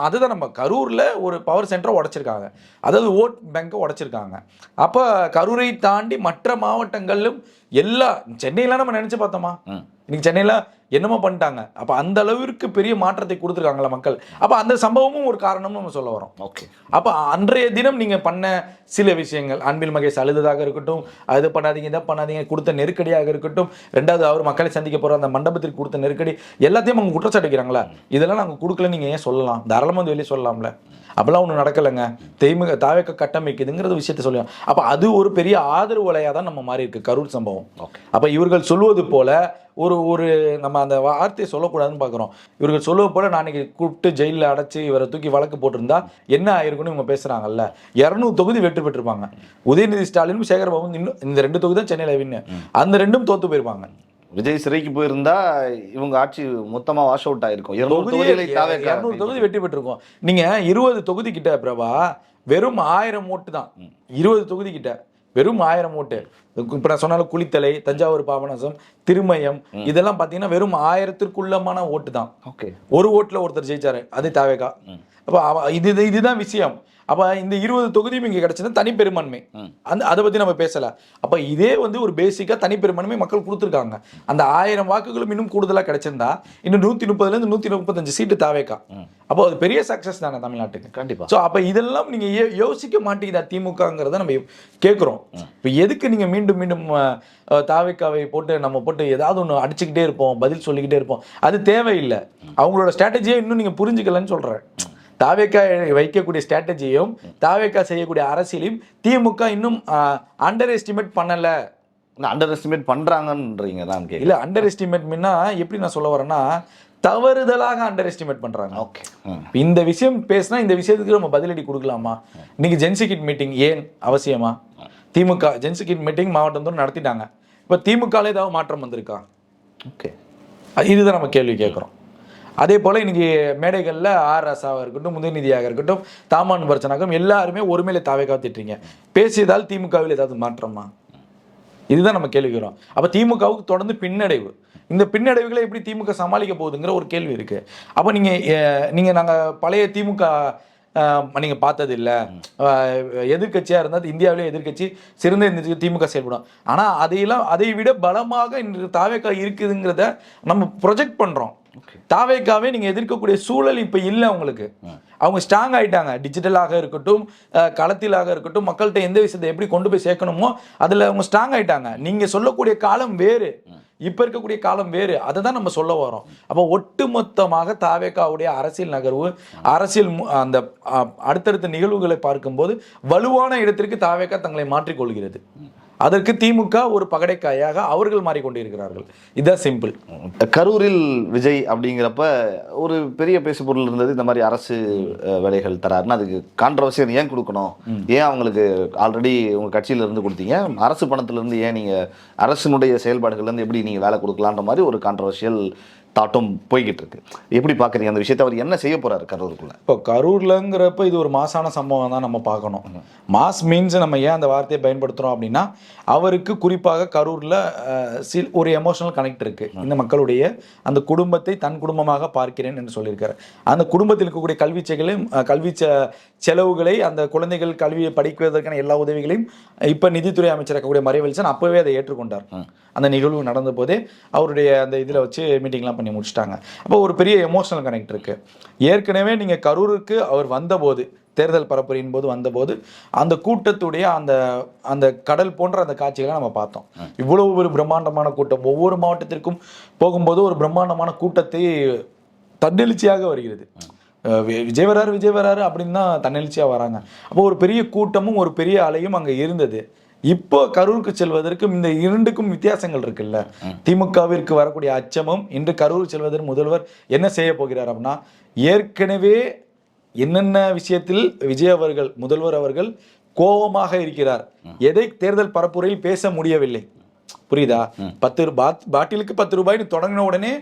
அதுதான் நம்ம கரூர்ல ஒரு பவர் சென்டரை உடைச்சிருக்காங்க, அதாவது ஓட் பேங்கை உடைச்சிருக்காங்க. அப்ப கரூரை தாண்டி மற்ற மாவட்டங்களிலும் எல்லா சென்னையில நம்ம நினைச்சு பார்த்தோமா, இன்னைக்கு சென்னையில என்னமோ பண்ணிட்டாங்க. அப்ப அந்த அளவிற்கு பெரிய மாற்றத்தை கொடுத்துருக்காங்களா மக்கள். அப்ப அந்த சம்பவமும் ஒரு காரணம்னு நம்ம சொல்ல வரோம். ஓகே, அப்ப அன்றைய தினம் நீங்க பண்ண சில விஷயங்கள், அன்பில் மகேஷ் அழுததாக இருக்கட்டும், அது பண்ணாதீங்க இதை பண்ணாதீங்க, கொடுத்த நெருக்கடியாக இருக்கட்டும், ரெண்டாவது அவர் மக்களை சந்திக்க போற அந்த மண்டபத்திற்கு கொடுத்த நெருக்கடி, எல்லாத்தையும் அவங்க குற்றச்சாட்டு வைக்கிறாங்களா, இதெல்லாம் நாங்க கொடுக்கல நீங்க ஏன் சொல்லலாம், தாராளமா வந்து வெளியே சொல்லலாம்ல. அப்பெல்லாம் ஒன்றும் நடக்கலைங்க, தாவேகா கட்டமைக்குதுங்கிறது விஷயத்த சொல்லுவாங்க. அப்ப அது ஒரு பெரிய ஆதரவு வலையாக தான் நம்ம மாறி இருக்கு கரூர் சம்பவம். அப்ப இவர்கள் சொல்வது போல ஒரு நம்ம அந்த வார்த்தையை சொல்லக்கூடாதுன்னு பார்க்குறோம். இவர்கள் சொல்லுவது போல நான் இன்னைக்கு கூப்பிட்டு ஜெயிலில் அடைச்சி இவரை தூக்கி வழக்கு போட்டிருந்தா என்ன ஆயிருக்குன்னு இவங்க பேசுறாங்கல்ல. 200 தொகுதி வெற்றி பெற்றிருப்பாங்க. உதயநிதி ஸ்டாலினும் சேகர்பாபும் இன்னும் இந்த 2 தொகுதி தான் சென்னையில் வின்னு, அந்த 2ம் தோத்து போயிருப்பாங்க. விஜய் சிறைக்கு போயிருந்தா இவங்க ஆட்சி மொத்தமா வாஷ் அவுட் ஆயிருக்கும். 200 தொகுதி வெற்றி பெற்றிருக்கும். நீங்க 20 தொகுதி கிட்ட பிரபா வெறும் 1000 ஓட்டு தான். 20 தொகுதி கிட்ட வெறும் 1000 ஓட்டு. இப்ப நான் சொன்னாலும் குளித்தலை, தஞ்சாவூர் பாபநாசம், திருமயம், இதெல்லாம் பாத்தீங்கன்னா வெறும் 1000த்திற்குள்ளமான ஓட்டு தான். ஒரு ஓட்டுல ஒருத்தர் ஜெயிச்சாரு, அது தாவேகா. அப்ப இதுதான் விஷயம். அப்ப இந்த 20 தொகுதியும் இங்க கிடைச்சது தனிப்பெரும்பான்மை, அதை பத்தி நம்ம பேசல. அப்ப இதே வந்து ஒரு பேசிக்கா தனிப்பெரும்பான்மை மக்கள் கொடுத்துருக்காங்க. அந்த 1000 வாக்குகளும் இன்னும் கூடுதலா கிடைச்சிருந்தா இன்னும் 130ல இருந்து 135 சீட்டு தாவேகா. அப்போ அது பெரிய சக்சஸ் தானே தமிழ்நாட்டுக்கு. கண்டிப்பா. சோ அப்ப இதெல்லாம் நீங்க யோசிக்க மாட்டேங்குதா திமுகங்கிறத நம்ம கேட்கிறோம். இப்ப எதுக்கு நீங்க மீண்டும் மீண்டும் தாவேகாவை போட்டு ஏதாவது ஒண்ணு அடிச்சுக்கிட்டே இருப்போம், பதில் சொல்லிக்கிட்டே இருப்போம், அது தேவையில்லை. அவங்களோட ஸ்ட்ராட்டஜியை இன்னும் நீங்க புரிஞ்சுக்கலன்னு சொல்றேன். தாவேகா வைக்கக்கூடிய ஸ்ட்ராட்டஜியும் தாவேகா செய்யக்கூடிய அரசியலையும் திமுக இன்னும் அண்டர் எஸ்டிமேட் பண்ணல. அண்டர் எஸ்டிமேட் பண்றாங்கன்றீங்க தான். இல்ல, அண்டர் எஸ்டிமேட் எப்படி நான் சொல்ல வரேன்னா தவறுதலாக அண்டர் எஸ்டிமேட் பண்றாங்க. ஓகே, இந்த விஷயம் பேசினா இந்த விஷயத்துக்கு நம்ம பதிலடி கொடுக்கலாமா? இன்னைக்கு ஜென்சிகிட் மீட்டிங் ஏன் அவசியமா? திமுக ஜென்சிகிட் மீட்டிங் மாவட்டத்தோடு நடத்திட்டாங்க. இப்ப திமுக ஏதாவது மாற்றம் வந்திருக்கா? ஓகே, இதுதான் நம்ம கேள்வி கேட்கிறோம். அதே போல இன்னைக்கு மேடைகள்ல ஆர் ராசாவாக இருக்கட்டும், உதயநிதியாக இருக்கட்டும், தாமான் பிரச்சனாகும், எல்லாருமே ஒருமையில தாவேகா திட்டுறீங்க. பேசியதால் திமுகவில் ஏதாவது மாற்றமா? இதுதான் நம்ம கேள்விக்கிறோம். அப்ப திமுகவுக்கு தொடர்ந்து பின்னடைவு. இந்த பின்னடைவுகளை எப்படி திமுக சமாளிக்க போகுதுங்கிற ஒரு கேள்வி இருக்கு. அப்ப நீங்க நாங்க பழைய திமுக நீங்க பார்த்தது இல்லை, எதிர்கட்சியா இருந்தால் இந்தியாவிலே எதிர்கட்சி சிறந்த திமுக செயல்படும். ஆனா அதை விட பலமாக இன்று தாவேகா இருக்குதுங்கிறத நம்ம ப்ரொஜெக்ட் பண்றோம். தாவேகாவே நீங்க எதிர்க்கக்கூடிய சூழல் இப்ப இல்லை. அவங்களுக்கு அவங்க ஸ்ட்ராங் ஆயிட்டாங்க. டிஜிட்டலாக இருக்கட்டும், களத்திலாக இருக்கட்டும், மக்கள்கிட்ட எந்த விஷயத்தை எப்படி கொண்டு போய் சேர்க்கணுமோ அதுல அவங்க ஸ்ட்ராங் ஆயிட்டாங்க. நீங்க சொல்லக்கூடிய காலம் வேறு, இப்ப இருக்கக்கூடிய காலம் வேறு. அதை தான் நம்ம சொல்ல வரோம். அப்போ ஒட்டுமொத்தமாக தாவேகாவுடைய அரசியல் நகர்வு, அரசியல் அந்த அடுத்தடுத்த நிகழ்வுகளை பார்க்கும்போது வலுவான இடத்திற்கு தாவேகா தங்களை மாற்றிக்கொள்கிறது. அதற்கு திமுக ஒரு பகடைக்காயாக அவர்கள் மாறிக்கொண்டிருக்கிறார்கள். இதுதான் சிம்பிள். கரூரில் விஜய் அப்படிங்கிறப்ப ஒரு பெரிய பேசு பொருள் இருந்தது, இந்த மாதிரி அரசு வேலைகள் தராருன்னு. அதுக்கு கான்ட்ரவர்சியல் ஏன் கொடுக்கணும், ஏன் அவங்களுக்கு ஆல்ரெடி உங்கள் கட்சியில இருந்து கொடுத்தீங்க, அரசு பணத்திலிருந்து ஏன் நீங்கள் அரசினுடைய செயல்பாடுகள்லேருந்து எப்படி நீங்கள் வேலை கொடுக்கலான்ற மாதிரி ஒரு கான்ட்ரவர்சியல் தாட்டும் போய்கிட்டு இருக்கு. எப்படி பார்க்குறீங்க அந்த விஷயத்தை? அவர் என்ன செய்ய போறாரு கரூருக்குள்ள? இப்போ கரூர்லங்கிறப்ப இது ஒரு மாசான சம்பவம் தான் நம்ம பார்க்கணும். மாஸ் மீன்ஸ் நம்ம ஏன் அந்த வார்த்தையை பயன்படுத்துகிறோம் அப்படின்னா, அவருக்கு குறிப்பாக கரூரில் ஒரு எமோஷனல் கனெக்ட் இருக்குது. இந்த மக்களுடைய அந்த குடும்பத்தை தன் குடும்பமாக பார்க்கிறேன் என்று சொல்லியிருக்காரு. அந்த குடும்பத்தில் இருக்கக்கூடிய கல்வி செலவுகளை, அந்த குழந்தைகள் கல்வியை படிக்குவதற்கான எல்லா உதவிகளையும் இப்போ நிதித்துறை அமைச்சர் இருக்கக்கூடிய மறைவெல்சன் அப்போவே அதை ஏற்றுக்கொண்டார். அந்த நிகழ்வு நடந்த போதே அவருடைய அந்த இதில் வச்சு மீட்டிங்லாம் பண்ணி முடிச்சிட்டாங்க. அப்போ ஒரு பெரிய எமோஷனல் கனெக்ட் இருக்குது. ஏற்கனவே நீங்கள் கரூருக்கு அவர் வந்தபோது, தேர்தல் பரப்புரையின் போது வந்தபோது அந்த கூட்டத்துடைய அந்த அந்த கடல் போன்ற அந்த காட்சிகளை நம்ம பார்த்தோம். இவ்வளவு ஒரு பிரம்மாண்டமான கூட்டம், ஒவ்வொரு மாவட்டத்திற்கும் போகும்போது ஒரு பிரம்மாண்டமான கூட்டத்தை தன்னெழுச்சியாக வருகிறது. விஜய் வராரு அப்படின்னு தான் தன்னெழுச்சியாக வராங்க. அப்போ ஒரு பெரிய கூட்டமும் ஒரு பெரிய அலையும் அங்கே இருந்தது. இப்போ கரூருக்கு செல்வதற்கும் இந்த இரண்டுக்கும் வித்தியாசங்கள் இருக்குல்ல. திமுகவிற்கு வரக்கூடிய அச்சமும் இன்று கரூர் செல்வதற்கு முதல்வர் என்ன செய்ய போகிறார் அப்படின்னா, ஏற்கனவே என்னென்ன விஷயத்தில் விஜய் அவர்கள், முதல்வர் அவர்கள் கோபமாக இருக்கிறார், எதை தேர்தல் பரப்புரையில் பேச முடியவில்லை. புரியுதா? 10 பாட்டிலுக்கு 10 ரூபாய்னு தொடங்கின உடனே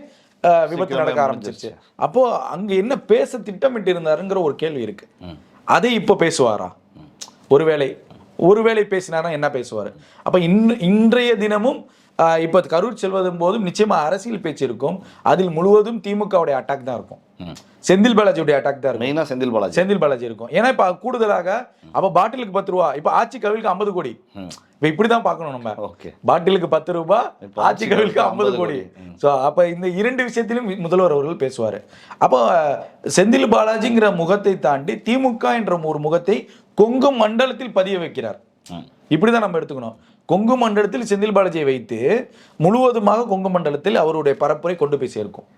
விபத்து நடக்க ஆரம்பிச்சிருச்சு. அப்போ அங்க என்ன பேச திட்டமிட்டு இருந்தாருங்கிற ஒரு கேள்வி இருக்கு. அதை இப்போ பேசுவாரா? ஒருவேளை பேசினாரா என்ன பேசுவார்? அப்ப இன்றைய தினமும் இப்போ கரூர் செல்வதும் போதும் நிச்சயமா அரசியல் பேச்சு இருக்கும். அதில் முழுவதும் திமுகவுடைய அட்டாக் தான் இருக்கும். செந்தில் பாலாஜியுடைய அட்டாக் தான் இருக்கும். செந்தில் பாலாஜி இருக்கும். ஏன்னா இப்ப கூடுதலாக அப்ப பாட்டிலுக்கு 10 ரூபா, இப்ப ஆட்சி கவிழ்க்கு 50 கோடி. இப்ப இப்படிதான் பார்க்கணும் நம்ம. பாட்டிலுக்கு 10 ரூபாய், ஆட்சி கவிழ்க்கு 50 கோடி. ஸோ அப்ப இந்த இரண்டு விஷயத்திலும் முதல்வர் அவர்கள் பேசுவாரு. அப்போ செந்தில் பாலாஜிங்கிற முகத்தை தாண்டி திமுக என்ற ஒரு முகத்தை கொங்கு மண்டலத்தில் பதிய வைக்கிறார். இப்படிதான் நம்ம எடுத்துக்கணும். கொங்கு மண்டலத்தில் செந்தில் பாலாஜியை வைத்து முழுவதுமாக கொங்கு மண்டலத்தில் அவருடைய பரப்புரை கொண்டு போய் சேர்க்கும்.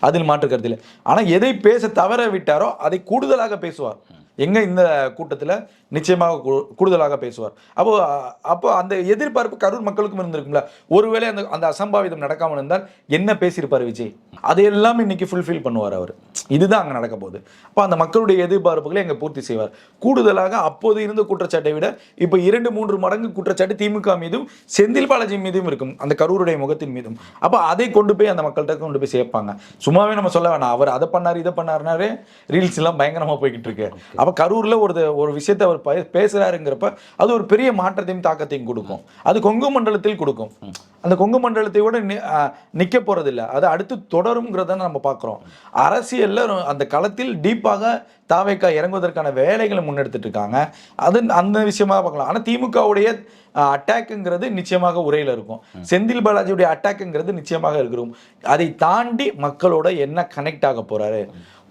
அதில் மாற்று கருத்தில். ஆனா எதை பேச தவற விட்டாரோ அதை கூடுதலாக பேசுவார். எங்க இந்த கூட்டத்தில் நிச்சயமாக கூடுதலாக பேசுவார். அப்போ அந்த எதிர்பார்ப்பு கரூர் மக்களுக்கும் இருந்திருக்கும்ல. ஒருவேளை அந்த அசம்பாவிதம் நடக்காமல் இருந்தால் என்ன பேசியிருப்பார் விஜய், அதையெல்லாம் இன்னைக்கு ஃபுல்ஃபில் பண்ணுவார் அவர். இதுதான் அங்கே நடக்க போகுது. அப்போ அந்த மக்களுடைய எதிர்பார்ப்புகளை அங்கே பூர்த்தி செய்வார். கூடுதலாக அப்போது இருந்த குற்றச்சாட்டை விட இப்போ 2-3 மடங்கு குற்றச்சாட்டு திமுக மீதும் செந்தில் பாலாஜி மீதும் இருக்கும், அந்த கரூருடைய முகத்தின் மீதும். அப்போ அதை கொண்டு போய் அந்த மக்கள்கிட்ட கொண்டு போய் சேர்ப்பாங்க. சும்மாவே நம்ம சொல்ல வேணாம், அவர் அதை பண்ணார் இதை பண்ணாருனாரு ரீல்ஸ் எல்லாம் பயங்கரமாக போய்கிட்டு இருக்கு. அப்போ கரூரில் ஒரு விஷயத்தை அவர் பேசுறாருங்கிறப்ப அது ஒரு பெரிய மாற்றத்தையும் தாக்கத்தையும் கொடுக்கும். அது கொங்கு மண்டலத்தில் கொடுக்கும். அந்த கொங்கு மண்டலத்தை கூட நிக்க போறது இல்லை, அது அடுத்து தொடரும்ங்கிறத நம்ம பார்க்குறோம். அரசியல்ல அந்த களத்தில் டீப்பாக தாவேக்கா இறங்குவதற்கான வேலைகளை முன்னெடுத்துட்டு இருக்காங்க. அது அந்த விஷயமாக பார்க்கலாம். ஆனால் திமுகவுடைய அட்டாக்குங்கிறது நிச்சயமாக உரையில் இருக்கும். செந்தில் பாலாஜியுடைய அட்டாக்குங்கிறது நிச்சயமாக இருக்கிறோம். அதை தாண்டி மக்களோட என்ன கனெக்ட் ஆக போறாரு,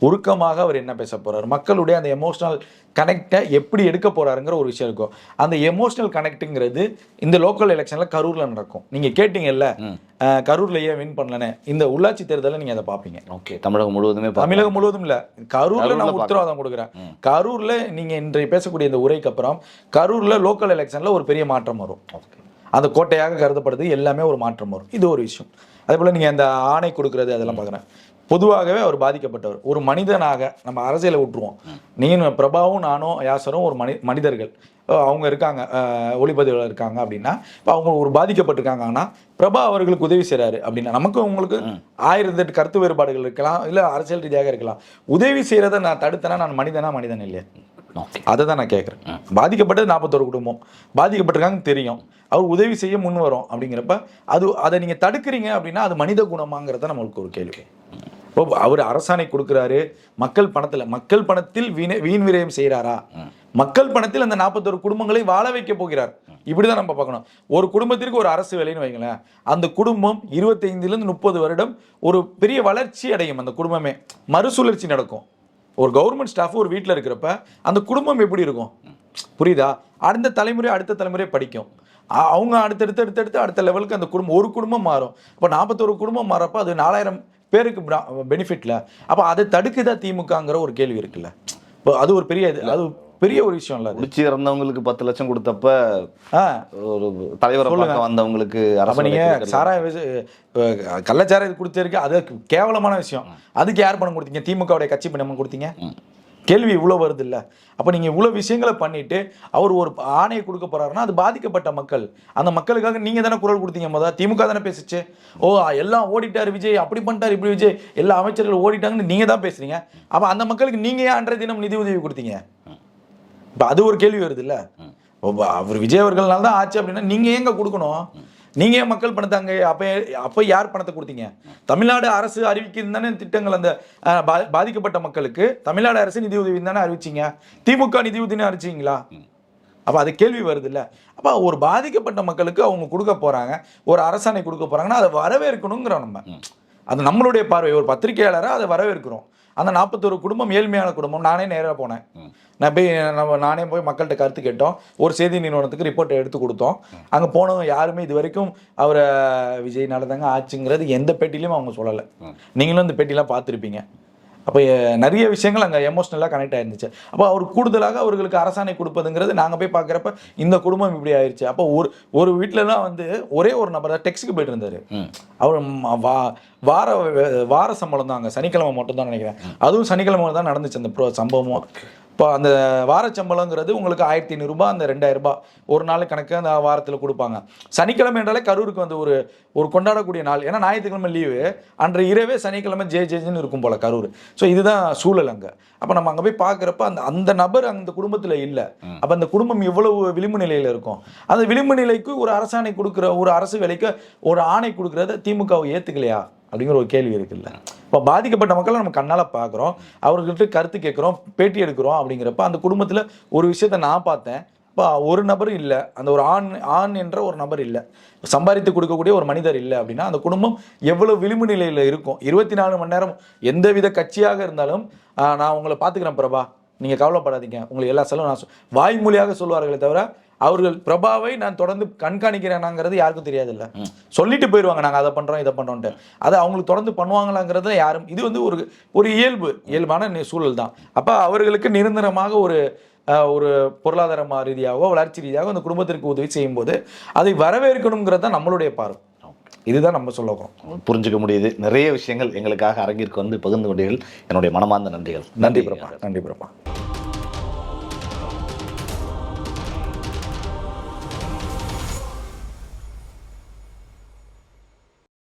உருக்கமாக அவர் என்ன பேச போறாரு, மக்களுடைய அந்த எமோஷனல் கனெக்டை எப்படி எடுக்க போறாருங்கிற ஒரு விஷயம் இருக்கும். அந்த எமோஷனல் கனெக்ட்டுங்கிறது இந்த லோக்கல் எலெக்ஷன்ல கரூர்ல நடக்கும். நீங்க கேட்டீங்கல்ல கரூர்ல ஏன் வின் பண்ணலன்னு, இந்த உள்ளாட்சி தேர்தலில் நீங்க அதை பார்ப்பீங்க. ஓகே, தமிழகம் முழுவதும் இல்ல, கரூர்ல நான் உத்தரவாதம் கொடுக்குறேன். கரூர்ல நீங்க இன்றைய பேசக்கூடிய இந்த உரைக்கு அப்புறம் கரூர்ல லோக்கல் எலெக்ஷன்ல ஒரு பெரிய மாற்றம் வரும். அந்த கோட்டையாக கருதப்படுது எல்லாமே ஒரு மாற்றம் வரும். இது ஒரு விஷயம். அதே போல நீங்க அந்த ஆணை கொடுக்கறது அதெல்லாம் பார்க்குறேன். பொதுவாகவே அவர் பாதிக்கப்பட்டவர் ஒரு மனிதனாக நம்ம அரசியலை விட்டுருவோம். நீங்களும் பிரபாவும் நானும் யாசரும் ஒரு மனிதர்கள், அவங்க இருக்காங்க, ஒளிப்பதிவில் இருக்காங்க அப்படின்னா, இப்போ அவங்க ஒரு பாதிக்கப்பட்டிருக்காங்கன்னா பிரபா அவர்களுக்கு உதவி செய்கிறாரு அப்படின்னா நமக்கு உங்களுக்கு 1008 கருத்து வேறுபாடுகள் இருக்கலாம், இல்லை அரசியல் ரீதியாக இருக்கலாம். உதவி செய்கிறத நான் தடுத்தேன்னா நான் மனிதன் இல்லையா? அதை தான் நான் கேட்குறேன். பாதிக்கப்பட்டது 41 குடும்பம் பாதிக்கப்பட்டிருக்காங்கன்னு தெரியும், அவர் உதவி செய்ய முன் வரும் அப்படிங்கிறப்ப அதை நீங்கள் தடுக்கிறீங்க அப்படின்னா அது மனித குணமாங்கிறத நம்மளுக்கு ஒரு கேள்வி. அவர் அரசாணை கொடுக்குறாரு, மக்கள் பணத்தில் வீண் விரயம் செய்கிறாரா? மக்கள் பணத்தில் அந்த 41 குடும்பங்களை வாழ வைக்க போகிறார். இப்படிதான் நம்ம பார்க்கணும். ஒரு குடும்பத்திற்கு ஒரு அரசு வேலைன்னு வைங்களேன், அந்த குடும்பம் 25 to 30 வருடம் ஒரு பெரிய வளர்ச்சி அடையும். அந்த குடும்பமே மறுசுழற்சி நடக்கும். ஒரு கவர்மெண்ட் ஸ்டாஃப் ஒரு வீட்டில் இருக்கிறப்ப அந்த குடும்பம் எப்படி இருக்கும் புரியுதா? அடுத்த தலைமுறை படிக்கும். அவங்க அடுத்த லெவலுக்கு அந்த குடும்பம், ஒரு குடும்பம் மாறும். அப்போ 41 குடும்பம் மாறப்போ அது 4000 பேருக்கு பெனிஃபிட்ல. அப்போ அதை தடுக்குதா திமுகங்கிற ஒரு கேள்வி இருக்குல்ல. இப்போ அது ஒரு பெரிய ஒரு விஷயம் இல்லை. முடிச்சு இறந்தவங்களுக்கு 10 லட்சம் கொடுத்தப்ப ஒரு தலைவரை வந்தவங்களுக்கு கள்ளச்சாராயம் கொடுத்திருக்கு, அது கேவலமான விஷயம். அதுக்கு யார் பணம் கொடுத்தீங்க? திமுகவுடைய கட்சி பணம் கொடுத்தீங்க. கேள்வி இவ்வளோ வருது இல்லை? அப்போ நீங்கள் இவ்வளோ விஷயங்களை பண்ணிட்டு அவர் ஒரு ஆணையை கொடுக்க போறாருன்னா அது பாதிக்கப்பட்ட மக்கள், அந்த மக்களுக்காக நீங்கள் தானே குரல் கொடுத்தீங்க. முதல்ல திமுக தானே பேசுச்சு. ஓ எல்லாம் ஓடிட்டார் விஜய், அப்படி பண்ணிட்டார் இப்படி விஜய், எல்லா அமைச்சர்கள் ஓடிட்டாங்கன்னு நீங்கள் தான் பேசுறீங்க. அப்போ அந்த மக்களுக்கு நீங்கள் ஏன் அன்றைய தினம் நிதி உதவி கொடுத்தீங்க? இப்போ அது ஒரு கேள்வி வருது இல்லை? அவர் விஜய் அவர்கள்னால தான் ஆச்சு அப்படின்னா நீங்கள் ஏங்க கொடுக்கணும்? நீங்கள் ஏன் மக்கள் பணத்தாங்க? அப்போ யார் பணத்தை கொடுத்தீங்க? தமிழ்நாடு அரசு அறிவிக்கிறது தானே திட்டங்கள். அந்த பாதிக்கப்பட்ட மக்களுக்கு தமிழ்நாடு அரசு நிதி உதவி தானே அறிவிச்சிங்க. திமுக நிதி உதவி அறிவிச்சிங்களா? அப்போ அது கேள்வி வருது இல்லை? அப்போ ஒரு பாதிக்கப்பட்ட மக்களுக்கு அவங்க கொடுக்க போகிறாங்க, ஒரு அரசாணை கொடுக்க போகிறாங்கன்னா அதை வரவேற்கணுங்கிறோம் நம்ம. அது நம்மளுடைய பார்வை. ஒரு பத்திரிகையாளராக அதை வரவேற்கிறோம். அந்த 41 குடும்பம் ஏழ்மையான குடும்பம். நானே நேராக போனேன். நானே போய் மக்கள்கிட்ட கருத்து கேட்டோம். ஒரு செய்தி நிறுவனத்துக்கு ரிப்போர்ட்டை எடுத்து கொடுத்தோம். அங்கே போனவங்க யாருமே இது வரைக்கும் அவரை விஜய்னால தாங்க ஆச்சுங்கிறது எந்த பேட்டிலையும் அவங்க சொல்லலை. நீங்களும் இந்த பேட்டிலாம் பார்த்துருப்பீங்க. அப்போ நிறைய விஷயங்கள் அங்கே எமோஷ்னலாக கனெக்ட் ஆயிருந்துச்சு. அப்போ அவர் கூடுதலாக அவர்களுக்கு அரசாணை கொடுப்பதுங்கிறது நாங்கள் போய் பார்க்குறப்ப இந்த குடும்பம் இப்படி ஆயிடுச்சு. அப்போ ஒரு வீட்டிலலாம் வந்து ஒரே ஒரு நபர் தான் டெக்ஸுக்கு போயிட்டு இருந்தார். அவர் வார சம்பளம் தான், அங்கே சனிக்கிழமை மட்டும் தான் நினைக்கிறேன். அதுவும் சனிக்கிழமை தான் நடந்துச்சு அந்த சம்பவமும். இப்போ அந்த வார சம்பளங்கிறது உங்களுக்கு 1500 ரூபாய், அந்த 2000 ரூபாய் ஒரு நாள் கணக்கு அந்த வாரத்தில் கொடுப்பாங்க. சனிக்கிழமை என்றாலே கரூருக்கு வந்து ஒரு கொண்டாடக்கூடிய நாள். ஏன்னா ஞாயிற்றுக்கிழமை லீவு, அன்றைய இரவே சனிக்கிழமை ஜேஜேன்னு இருக்கும் போல கரூர். ஸோ இதுதான் சூழல் அங்கே. அப்போ நம்ம அங்கே போய் பார்க்குறப்ப அந்த நபர் அந்த குடும்பத்தில் இல்லை. அப்போ அந்த குடும்பம் எவ்வளவு விளிம்பு நிலையில் இருக்கும். அந்த விளிம்பு நிலைக்கு ஒரு அரசாணை கொடுக்குற, ஒரு அரசு வேலைக்கு ஒரு ஆணை கொடுக்குறத திமுகவை ஏற்றுக்கலையா அப்படிங்கிற ஒரு கேள்வி இருக்குல்ல. இப்போ பாதிக்கப்பட்ட மக்களை நம்ம கண்ணால் பார்க்குறோம், அவர்கள்ட்ட கருத்து கேட்குறோம், பேட்டி எடுக்கிறோம். அப்படிங்கிறப்ப அந்த குடும்பத்தில் ஒரு விஷயத்த நான் பார்த்தேன். இப்போ ஒரு நபரும் இல்லை, அந்த ஒரு ஆண் என்ற ஒரு நபர் இல்லை, சம்பாதித்து கொடுக்கக்கூடிய ஒரு மனிதர் இல்லை அப்படின்னா அந்த குடும்பம் எவ்வளோ விளிம்பு நிலையில் இருக்கும். 24 மணி நேரம் எந்தவித கட்சியாக இருந்தாலும் நான் உங்களை பார்த்துக்கிறேன் பிரபா, நீங்கள் கவலைப்படாதீங்க, உங்களுக்கு எல்லா செலவும் நான் வாய்மொழியாக சொல்வார்களே தவிர அவர்கள் பிரபாவை நான் தொடர்ந்து கண்காணிக்கிறேனாங்கிறது யாருக்கும் தெரியாது இல்லை. சொல்லிட்டு போயிடுவாங்க நாங்கள் அதை பண்ணுறோம் இதை பண்ணுறோன்ட்டு. அதை அவங்களுக்கு தொடர்ந்து பண்ணுவாங்களாங்கிறதுல யாரும், இது வந்து ஒரு இயல்பான சூழல் தான். அப்போ அவர்களுக்கு நிரந்தரமாக ஒரு பொருளாதார ரீதியாகவோ வளர்ச்சி ரீதியாகவோ அந்த குடும்பத்திற்கு உதவி செய்யும் போது அதை வரவேற்கணுங்கிறது தான் நம்மளுடைய பார்வை. இதுதான் நம்ம சொல்லுவோம். புரிஞ்சுக்க முடியுது. நிறைய விஷயங்கள் எங்களுக்காக அரங்கிற்கு வந்து பகிர்ந்து கொண்டீர்கள். என்னுடைய மனமார்ந்த நன்றிகள். நன்றி பிரபா. நன்றி பிரபா.